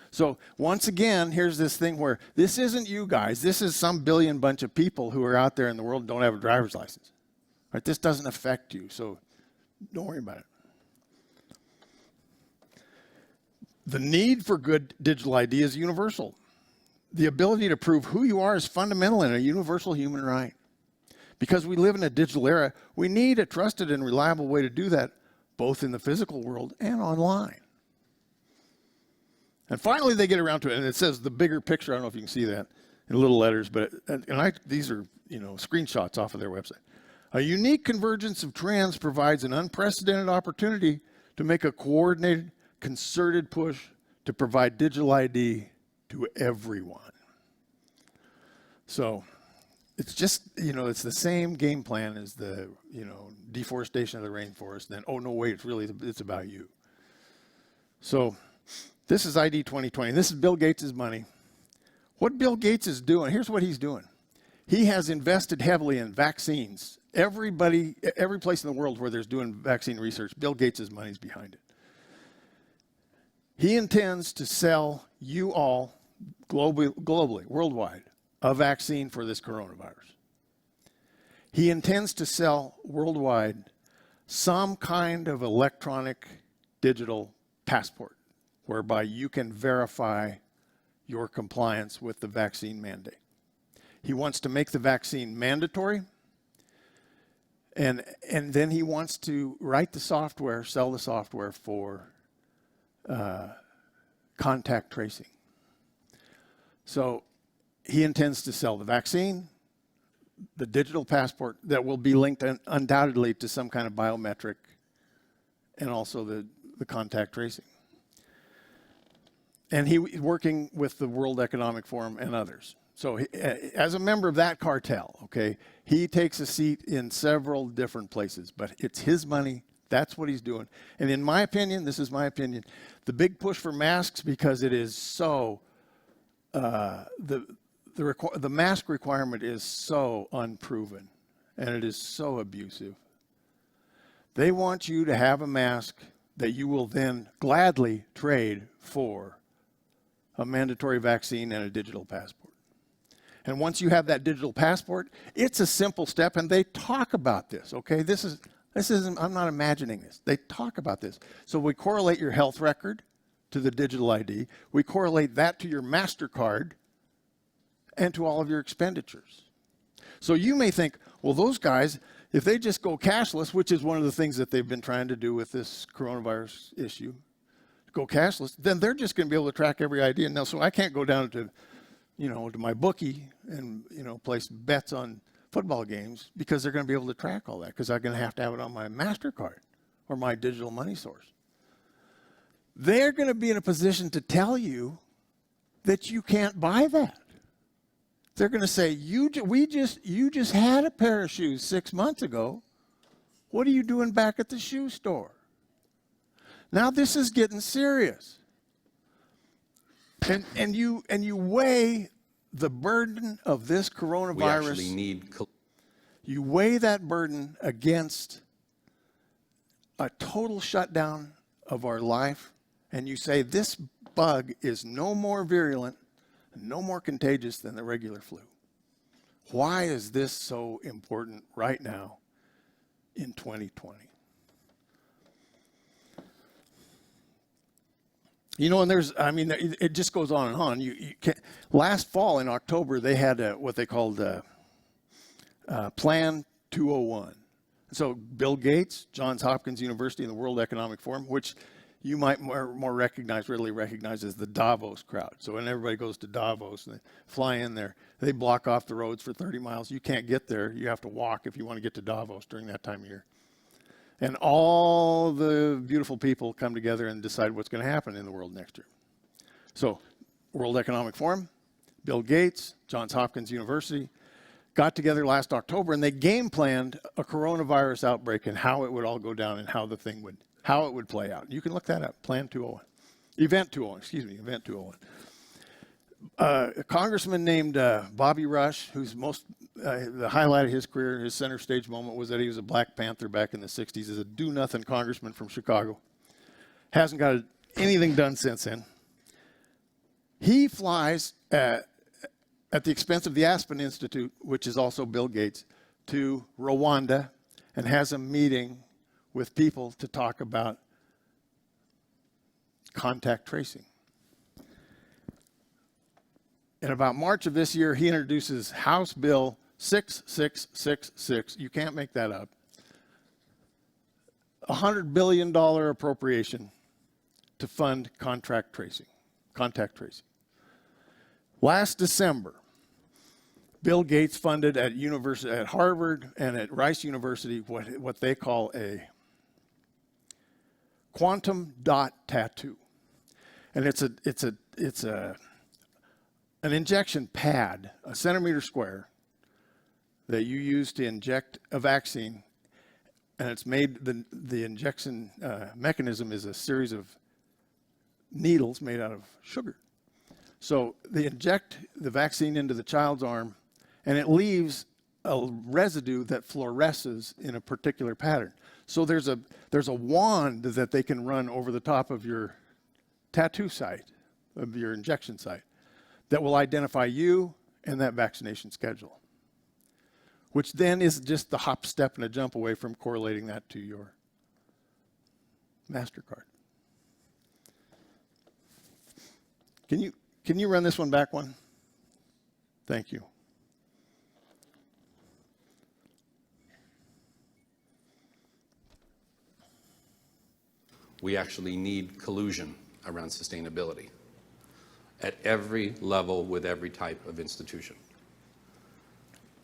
So once again, here's this thing where this isn't you guys. This is some billion bunch of people who are out there in the world and don't have a driver's license. Right? This doesn't affect you, so don't worry about it. The need for good digital ID is universal. The ability to prove who you are is fundamental and a universal human right. Because we live in a digital era, we need a trusted and reliable way to do that, both in the physical world and online. And finally, they get around to it, and it says the bigger picture. I don't know if you can see that in little letters, but these are screenshots off of their website. A unique convergence of trends provides an unprecedented opportunity to make a coordinated, concerted push to provide digital ID to everyone. So it's just, it's the same game plan as the, deforestation of the rainforest. Then, oh, no, wait, it's about you. So this is ID 2020. This is Bill Gates' money. What Bill Gates is doing, here's what he's doing. He has invested heavily in vaccines. Every place in the world where there's doing vaccine research, Bill Gates' money's behind it. He intends to sell you all globally, worldwide, a vaccine for this coronavirus. He intends to sell worldwide some kind of electronic digital passport whereby you can verify your compliance with the vaccine mandate. He wants to make the vaccine mandatory, and then he wants to write the software, sell the software for contact tracing. So he intends to sell the vaccine, the digital passport that will be linked undoubtedly to some kind of biometric, and also the contact tracing. And he's working with the World Economic Forum and others. So as a member of that cartel, okay, he takes a seat in several different places, but it's his money. That's what he's doing. And in my opinion, this is my opinion, the big push for masks, because it is so, the mask requirement is so unproven, and it is so abusive. They want you to have a mask that you will then gladly trade for a mandatory vaccine and a digital passport. And once you have that digital passport, it's a simple step, and they talk about this, okay? This isn't, I'm not imagining this. They talk about this. So we correlate your health record to the digital ID. We correlate that to your MasterCard and to all of your expenditures. So you may think, well, those guys, if they just go cashless, which is one of the things that they've been trying to do with this coronavirus issue, go cashless, then they're just going to be able to track every ID. And now, so I can't go down to, to my bookie and, place bets on football games because they're going to be able to track all that because I'm going to have it on my MasterCard or my digital money source. They're going to be in a position to tell you that you can't buy that. They're going to say, you just had a pair of shoes 6 months ago. What are you doing back at the shoe store? Now this is getting serious. And you weigh the burden of this coronavirus. We actually need. You weigh that burden against a total shutdown of our life, and you say this bug is no more virulent, no more contagious than the regular flu. Why is this so important right now in 2020? And it just goes on and on. You can't, last fall in October, they had what they called Plan 201. So Bill Gates, Johns Hopkins University, and the World Economic Forum, which you might readily recognize as the Davos crowd. So when everybody goes to Davos, and they fly in there, they block off the roads for 30 miles. You can't get there. You have to walk if you want to get to Davos during that time of year. And all the beautiful people come together and decide what's going to happen in the world next year. So World Economic Forum, Bill Gates, Johns Hopkins University, got together last October, and they game planned a coronavirus outbreak and how it would all go down and how it would play out. You can look that up, Plan 201. Event 201. A congressman named Bobby Rush, who's the highlight of his career, his center stage moment was that he was a Black Panther back in the 60s as a do-nothing congressman from Chicago. Hasn't got anything done since then. He flies at the expense of the Aspen Institute, which is also Bill Gates, to Rwanda and has a meeting with people to talk about contact tracing. In about March of this year, he introduces House Bill 6666. You can't make that up. $100 billion appropriation to fund contact tracing. Last December, Bill Gates funded at Harvard and at Rice University what they call a quantum dot tattoo, and it's an injection pad, a centimeter square, that you use to inject a vaccine, and it's made, the injection mechanism is a series of needles made out of sugar. So they inject the vaccine into the child's arm, and it leaves a residue that fluoresces in a particular pattern. So there's a wand that they can run over the top of your tattoo site, of your injection site, that will identify you and that vaccination schedule, which then is just the hop, step, and a jump away from correlating that to your MasterCard. Can you run this one back one? Thank you. We actually need collusion around sustainability at every level with every type of institution.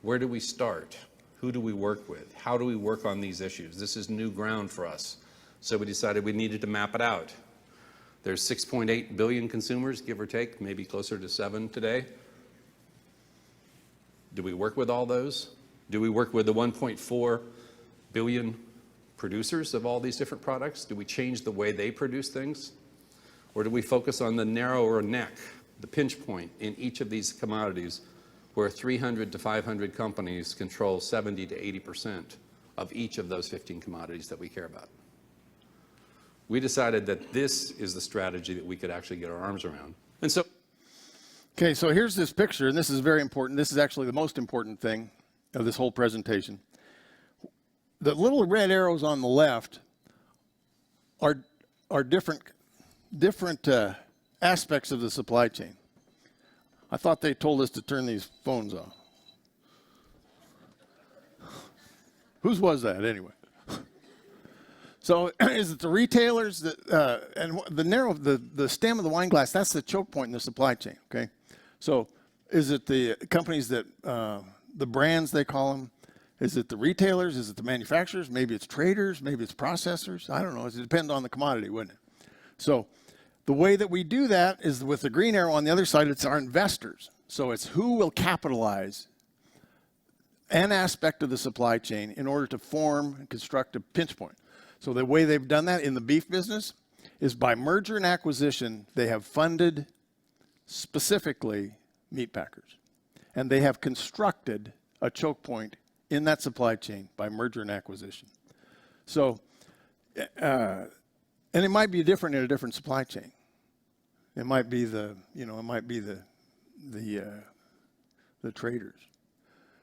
Where do we start? Who do we work with? How do we work on these issues? This is new ground for us. So we decided we needed to map it out. There's 6.8 billion consumers, give or take, maybe closer to 7 today. Do we work with all those? Do we work with the 1.4 billion producers of all these different products? Do we change the way they produce things? Or do we focus on the narrower neck, the pinch point in each of these commodities where 300 to 500 companies control 70 to 80% of each of those 15 commodities that we care about? We decided that this is the strategy that we could actually get our arms around. And so, okay, so here's this picture, and this is very important. This is actually the most important thing of this whole presentation. The little red arrows on the left are different aspects of the supply chain. I thought they told us to turn these phones off. Whose was that anyway? So is it the retailers that, and the stem of the wine glass, that's the choke point in the supply chain, okay? So is it the companies that, the brands they call them? Is it the retailers? Is it the manufacturers? Maybe it's traders, maybe it's processors. I don't know. It depends on the commodity, wouldn't it? So the way that we do that is with the green arrow on the other side, it's our investors. So it's who will capitalize an aspect of the supply chain in order to form and construct a pinch point. So the way they've done that in the beef business is by merger and acquisition. They have funded specifically meat packers, and they have constructed a choke point in that supply chain by merger and acquisition. So, and it might be different in a different supply chain. It might be the traders,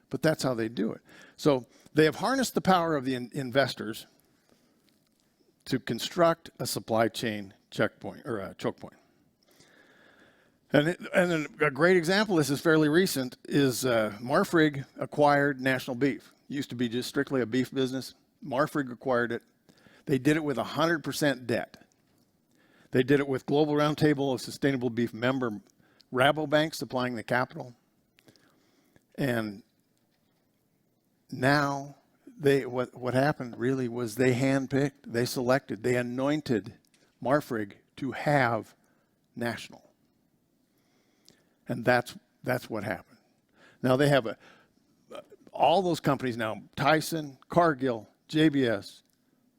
but that's how they do it. So they have harnessed the power of the investors to construct a supply chain checkpoint or a choke point. And a great example, this is fairly recent, is Marfrig acquired National Beef. It used to be just strictly a beef business. Marfrig acquired it. They did it with 100% debt. They did it with Global Roundtable, a sustainable beef member, Rabobank supplying the capital. And now what happened really was they handpicked, they selected, they anointed Marfrig to have National. And that's what happened. Now they have all those companies now, Tyson, Cargill, JBS,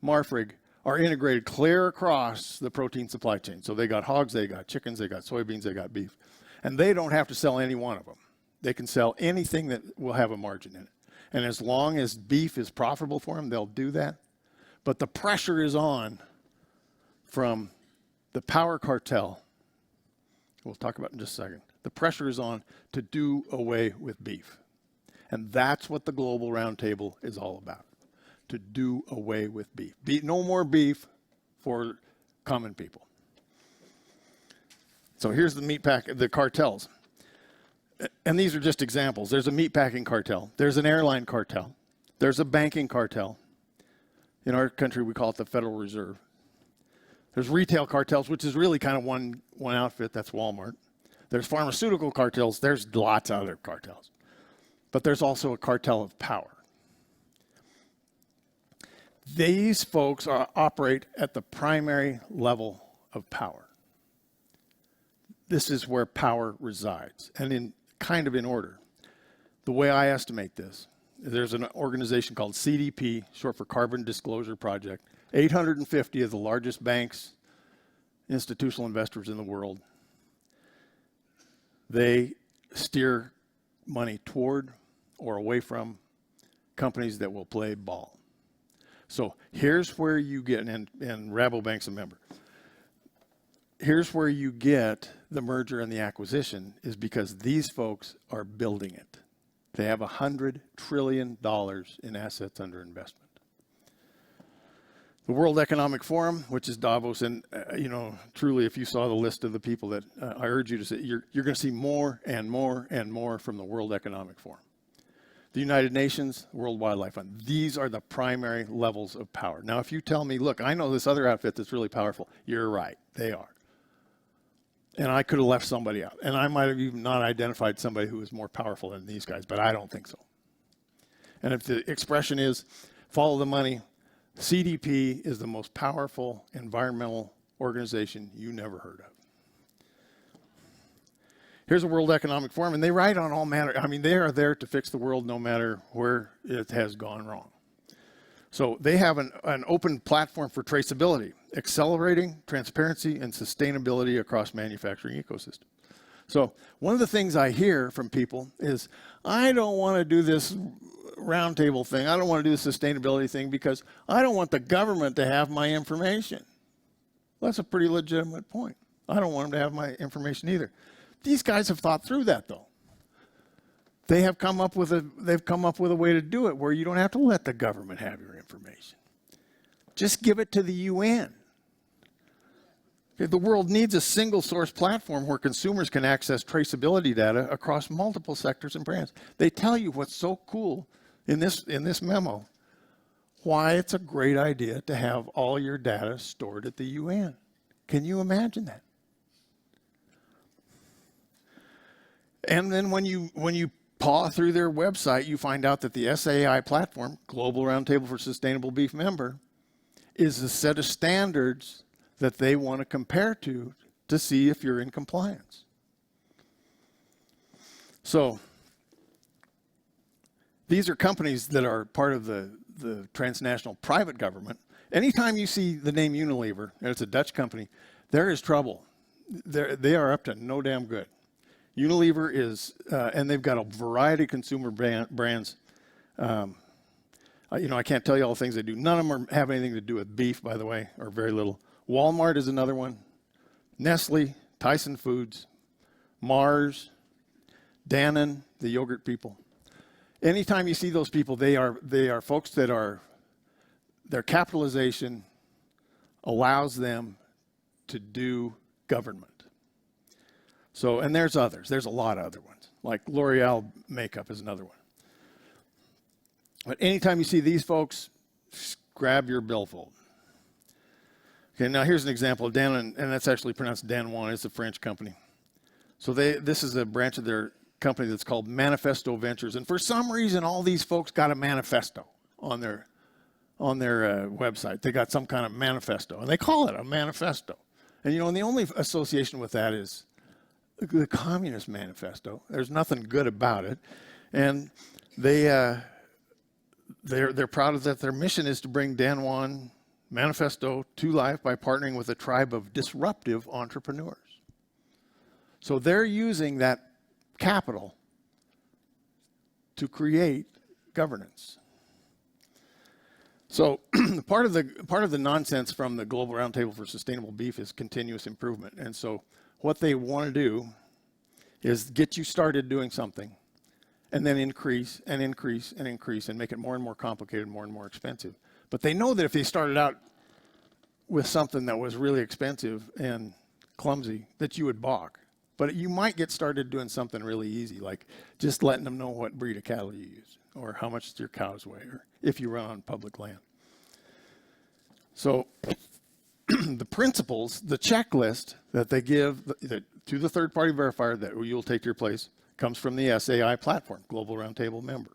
Marfrig, are integrated clear across the protein supply chain. So they got hogs, they got chickens, they got soybeans, they got beef. And they don't have to sell any one of them. They can sell anything that will have a margin in it. And as long as beef is profitable for them, they'll do that. But the pressure is on from the power cartel. We'll talk about it in just a second. The pressure is on to do away with beef. And that's what the Global Roundtable is all about, to do away with beef. No more beef for common people. So here's the cartels. And these are just examples. There's a meatpacking cartel. There's an airline cartel. There's a banking cartel. In our country, we call it the Federal Reserve. There's retail cartels, which is really kind of one outfit. That's Walmart. There's pharmaceutical cartels. There's lots of other cartels. But there's also a cartel of power. These folks operate at the primary level of power. This is where power resides. And in order, the way I estimate this, there's an organization called CDP, short for Carbon Disclosure Project. 850 of the largest banks, institutional investors in the world. They steer money toward or away from companies that will play ball. So here's where you get, and Rabobank's a member, here's where you get the merger and the acquisition, is because these folks are building it. They have $100 trillion in assets under investment. The World Economic Forum, which is Davos, and truly, if you saw the list of the people that I urge you to see, you're going to see more and more and more from the World Economic Forum. The United Nations, World Wildlife Fund. These are the primary levels of power. Now, if you tell me, look, I know this other outfit that's really powerful, you're right, they are. And I could have left somebody out. And I might have even not identified somebody who was more powerful than these guys, but I don't think so. And if the expression is follow the money, CDP is the most powerful environmental organization you never heard of. Here's a World Economic Forum, and they write on all matter. I mean, they are there to fix the world no matter where it has gone wrong. So they have an open platform for traceability, accelerating transparency and sustainability across manufacturing ecosystem. So one of the things I hear from people is, I don't want to do this roundtable thing. I don't want to do the sustainability thing because I don't want the government to have my information. Well, that's a pretty legitimate point. I don't want them to have my information either. These guys have thought through that, though. They've come up with a way to do it where you don't have to let the government have your information. Just give it to the UN. The world needs a single source platform where consumers can access traceability data across multiple sectors and brands. They tell you what's so cool in this memo, why it's a great idea to have all your data stored at the UN. Can you imagine that? And then when you paw through their website, you find out that the SAI platform, Global Roundtable for Sustainable Beef member, is a set of standards that they want to compare to see if you're in compliance. So these are companies that are part of the transnational private government. Anytime you see the name Unilever, and it's a Dutch company, there is trouble. They are up to no damn good. Unilever is, and they've got a variety of consumer brands. I can't tell you all the things they do. None of them have anything to do with beef, by the way, or very little. Walmart is another one. Nestle, Tyson Foods, Mars, Dannon, the yogurt people. Anytime you see those people, they are folks that are, their capitalization allows them to do government. So, and there's others. There's a lot of other ones. Like L'Oreal makeup is another one. But anytime you see these folks, grab your billfold. Okay, now here's an example of Danone, and that's actually pronounced Danone. It's a French company. So this is a branch of their company that's called Manifesto Ventures. And for some reason, all these folks got a manifesto on their website. They got some kind of manifesto, and they call it a manifesto. And and the only association with that is the Communist Manifesto. There's nothing good about it, and they're proud of that. Their mission is to bring Danone Manifesto to life by partnering with a tribe of disruptive entrepreneurs. So they're using that capital to create governance. So part of the nonsense from the Global Roundtable for Sustainable Beef is continuous improvement, and so what they want to do is get you started doing something and then increase and increase and increase and make it more and more complicated, more and more expensive. But they know that if they started out with something that was really expensive and clumsy, that you would balk. But you might get started doing something really easy, like just letting them know what breed of cattle you use or how much your cows weigh, or if you run on public land. So the principles, the checklist that they give to the third-party verifier that you'll take to your place comes from the SAI platform, Global Roundtable member,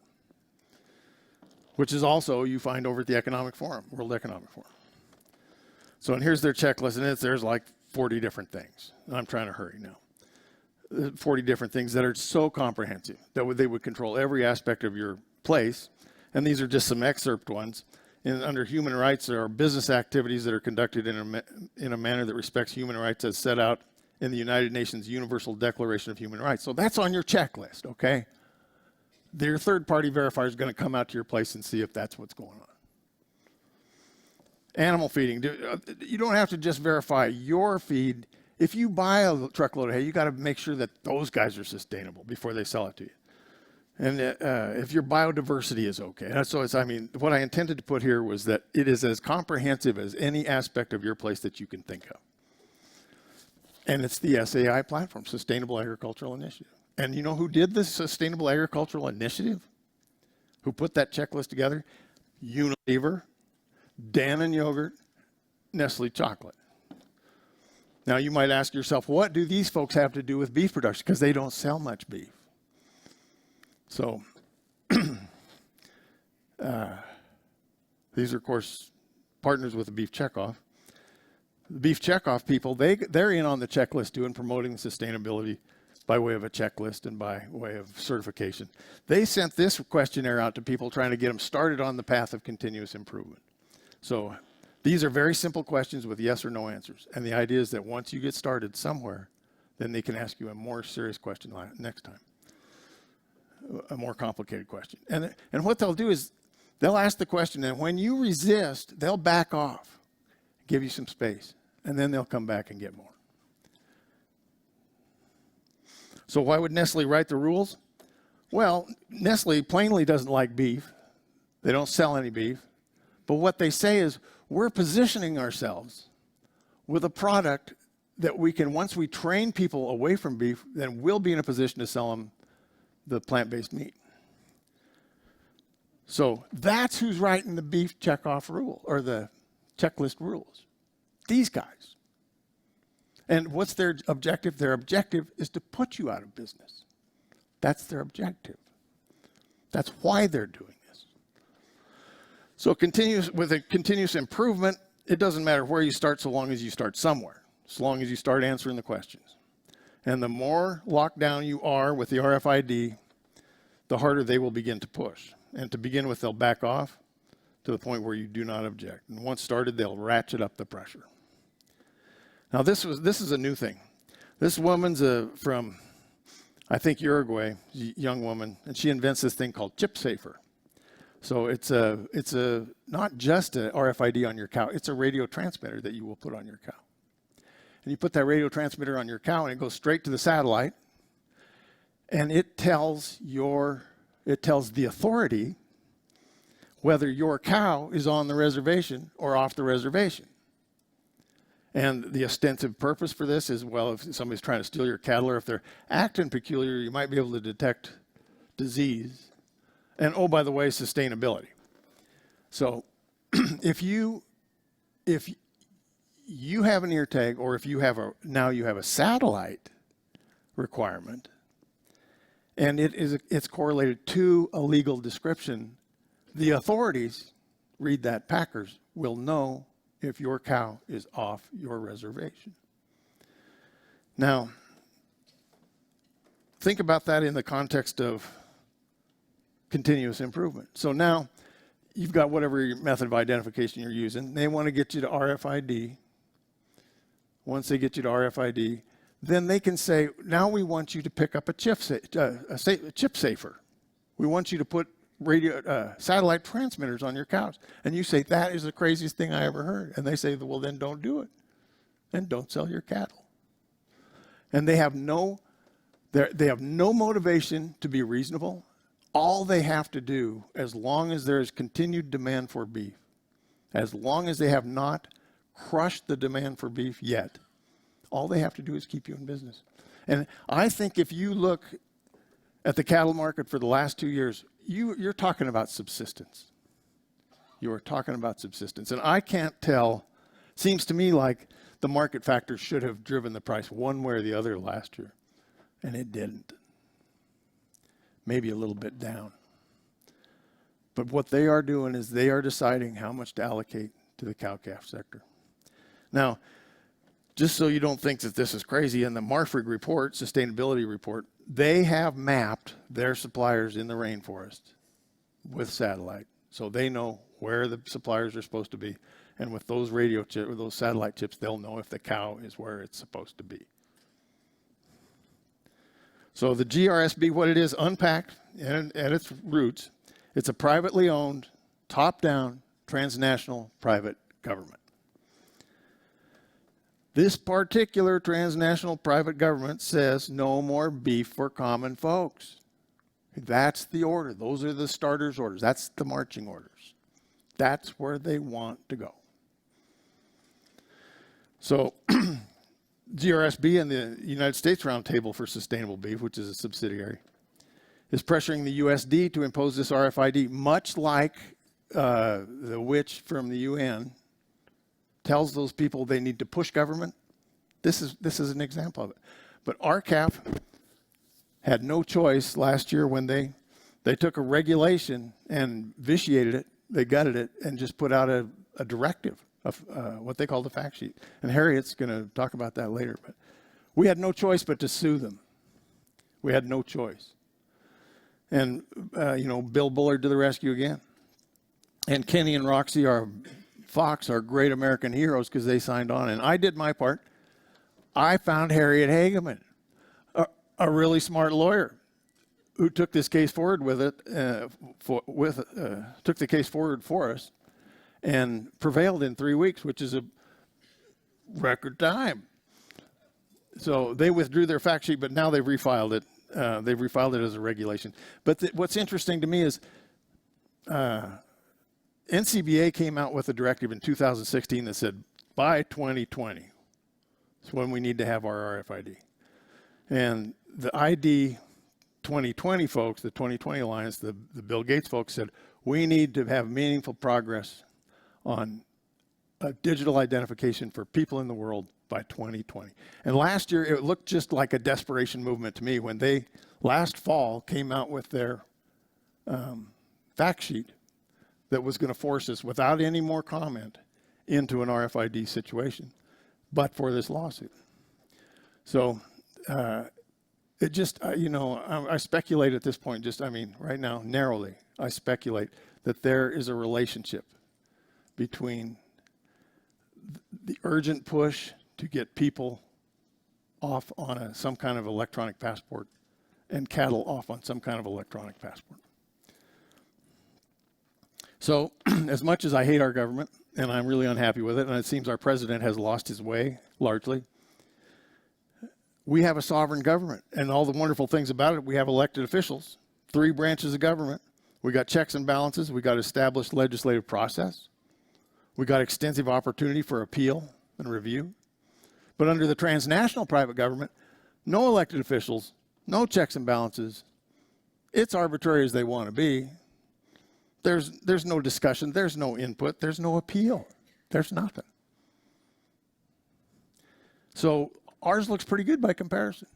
which is also you find over at the Economic Forum, World Economic Forum. So, and here's their checklist, and there's like 40 different things. I'm trying to hurry now. 40 different things that are so comprehensive that they would control every aspect of your place. And these are just some excerpt ones. And under human rights, there are business activities that are conducted in a manner that respects human rights as set out in the United Nations Universal Declaration of Human Rights. So that's on your checklist, okay? their third-party verifier is going to come out to your place and see if that's what's going on. Animal feeding. You don't have to just verify your feed. If you buy a truckload of hay, you got to make sure that those guys are sustainable before they sell it to you. And if your biodiversity is okay. And so what I intended to put here was that it is as comprehensive as any aspect of your place that you can think of. And it's the SAI platform, Sustainable Agricultural Initiative. And you know who did this Sustainable Agricultural Initiative? Who put that checklist together? Unilever, Dannon Yogurt, Nestle Chocolate. Now you might ask yourself, what do these folks have to do with beef production? Because they don't sell much beef. So these are, of course, partners with the Beef Checkoff. The Beef Checkoff people, they're in on the checklist too and promoting sustainability by way of a checklist and by way of certification. They sent this questionnaire out to people trying to get them started on the path of continuous improvement. So these are very simple questions with yes or no answers. And the idea is that once you get started somewhere, then they can ask you a more serious question next time, a more complicated question. And what they'll do is they'll ask the question, and when you resist, they'll back off, give you some space, and then they'll come back and get more. So why would Nestle write the rules? Well, Nestle plainly doesn't like beef. They don't sell any beef. But what they say is, we're positioning ourselves with a product that we can, once we train people away from beef, then we'll be in a position to sell them the plant-based meat. So that's who's writing the beef checkoff rule, or the checklist rules. These guys. And what's their objective? Their objective is to put you out of business. That's their objective. That's why they're doing this. So with a continuous improvement, it doesn't matter where you start so long as you start somewhere, as long as you start answering the questions. And the more locked down you are with the RFID, the harder they will begin to push. And to begin with, they'll back off to the point where you do not object. And once started, they'll ratchet up the pressure. Now, this is a new thing. This woman's from, I think, Uruguay, young woman, and she invents this thing called Chip Safer. So it's not just a RFID on your cow, it's a radio transmitter that you will put on your cow. And you put that radio transmitter on your cow and it goes straight to the satellite, and it tells the authority whether your cow is on the reservation or off the reservation. And the ostensive purpose for this is, well, if somebody's trying to steal your cattle or if they're acting peculiar, you might be able to detect disease. And oh, by the way, sustainability. So if you have an ear tag, or if you have now you have a satellite requirement, and it's correlated to a legal description, the authorities, read that, packers, will know if your cow is off your reservation. Now, think about that in the context of continuous improvement. So now you've got whatever your method of identification you're using. They want to get you to RFID. Once they get you to RFID, then they can say, now we want you to pick up a chip safer. We want you to put satellite transmitters on your cows. And you say, that is the craziest thing I ever heard. And they say, well, then don't do it. And don't sell your cattle. And they have no motivation to be reasonable. All they have to do, as long as there is continued demand for beef, as long as they have not crushed the demand for beef yet, all they have to do is keep you in business. And I think if you look at the cattle market for the last 2 years, you're talking about subsistence. You are talking about subsistence. And I can't tell, seems to me like the market factors should have driven the price one way or the other last year, and it didn't. Maybe a little bit down. But what they are doing is they are deciding how much to allocate to the cow-calf sector. Now, just so you don't think that this is crazy, in the Marfrig report, sustainability report, they have mapped their suppliers in the rainforest with satellite. So they know where the suppliers are supposed to be. And with those radio chips, or those satellite chips, they'll know if the cow is where it's supposed to be. So the GRSB, what it is, unpacked and at its roots, it's a privately owned, top-down, transnational private government. This particular transnational private government says no more beef for common folks. That's the order. Those are the starters' orders. That's the marching orders. That's where they want to go. So GRSB and the United States Roundtable for Sustainable Beef, which is a subsidiary, is pressuring the USD to impose this RFID, much like the witch from the UN tells those people they need to push government. This is an example of it. But RCAF had no choice last year when they took a regulation and vitiated it, they gutted it, and just put out a directive of what they call the fact sheet. And Harriet's going to talk about that later. But we had no choice but to sue them. We had no choice. And, Bill Bullard to the rescue again. And Kenny and Roxy Fox are great American heroes because they signed on. And I did my part. I found Harriet Hageman, a really smart lawyer who took this case forward took the case forward for us and prevailed in 3 weeks, which is a record time. So they withdrew their fact sheet, but now they've refiled it. They've refiled it as a regulation. But what's interesting to me is NCBA came out with a directive in 2016 that said by 2020 is when we need to have our RFID. And the ID 2020 folks, the 2020 Alliance, the Bill Gates folks said, we need to have meaningful progress on digital identification for people in the world by 2020. And last year, it looked just like a desperation movement to me when they, last fall, came out with their fact sheet that was going to force us, without any more comment, into an RFID situation, but for this lawsuit. So it just, I speculate at this point, right now, narrowly, I speculate that there is a relationship between the urgent push to get people off on some kind of electronic passport and cattle off on some kind of electronic passport. So as much as I hate our government, and I'm really unhappy with it, and it seems our president has lost his way, largely, we have a sovereign government, and all the wonderful things about it, we have elected officials, 3 branches of government. We got checks and balances. We got established legislative process. We got extensive opportunity for appeal and review. But under the transnational private government, no elected officials, no checks and balances. It's arbitrary as they want to be. There's no discussion. There's no input. There's no appeal. There's nothing. So ours looks pretty good by comparison.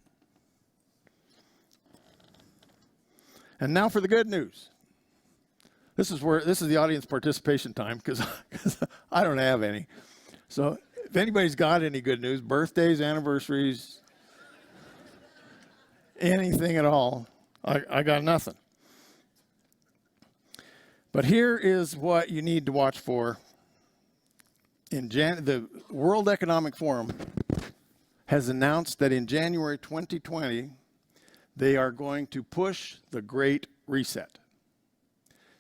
And now for the good news. This is the audience participation time because I don't have any. So if anybody's got any good news, birthdays, anniversaries, anything at all, I got nothing. But here is what you need to watch for. The World Economic Forum has announced that in January 2020, they are going to push the Great Reset.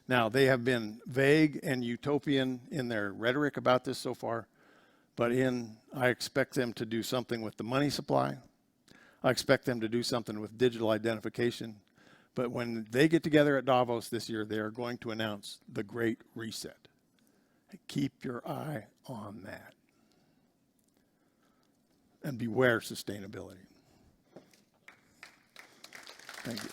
Now, they have been vague and utopian in their rhetoric about this so far, but I expect them to do something with the money supply. I expect them to do something with digital identification. But when they get together at Davos this year, they are going to announce the Great Reset. Keep your eye on that. And beware sustainability. Thank you.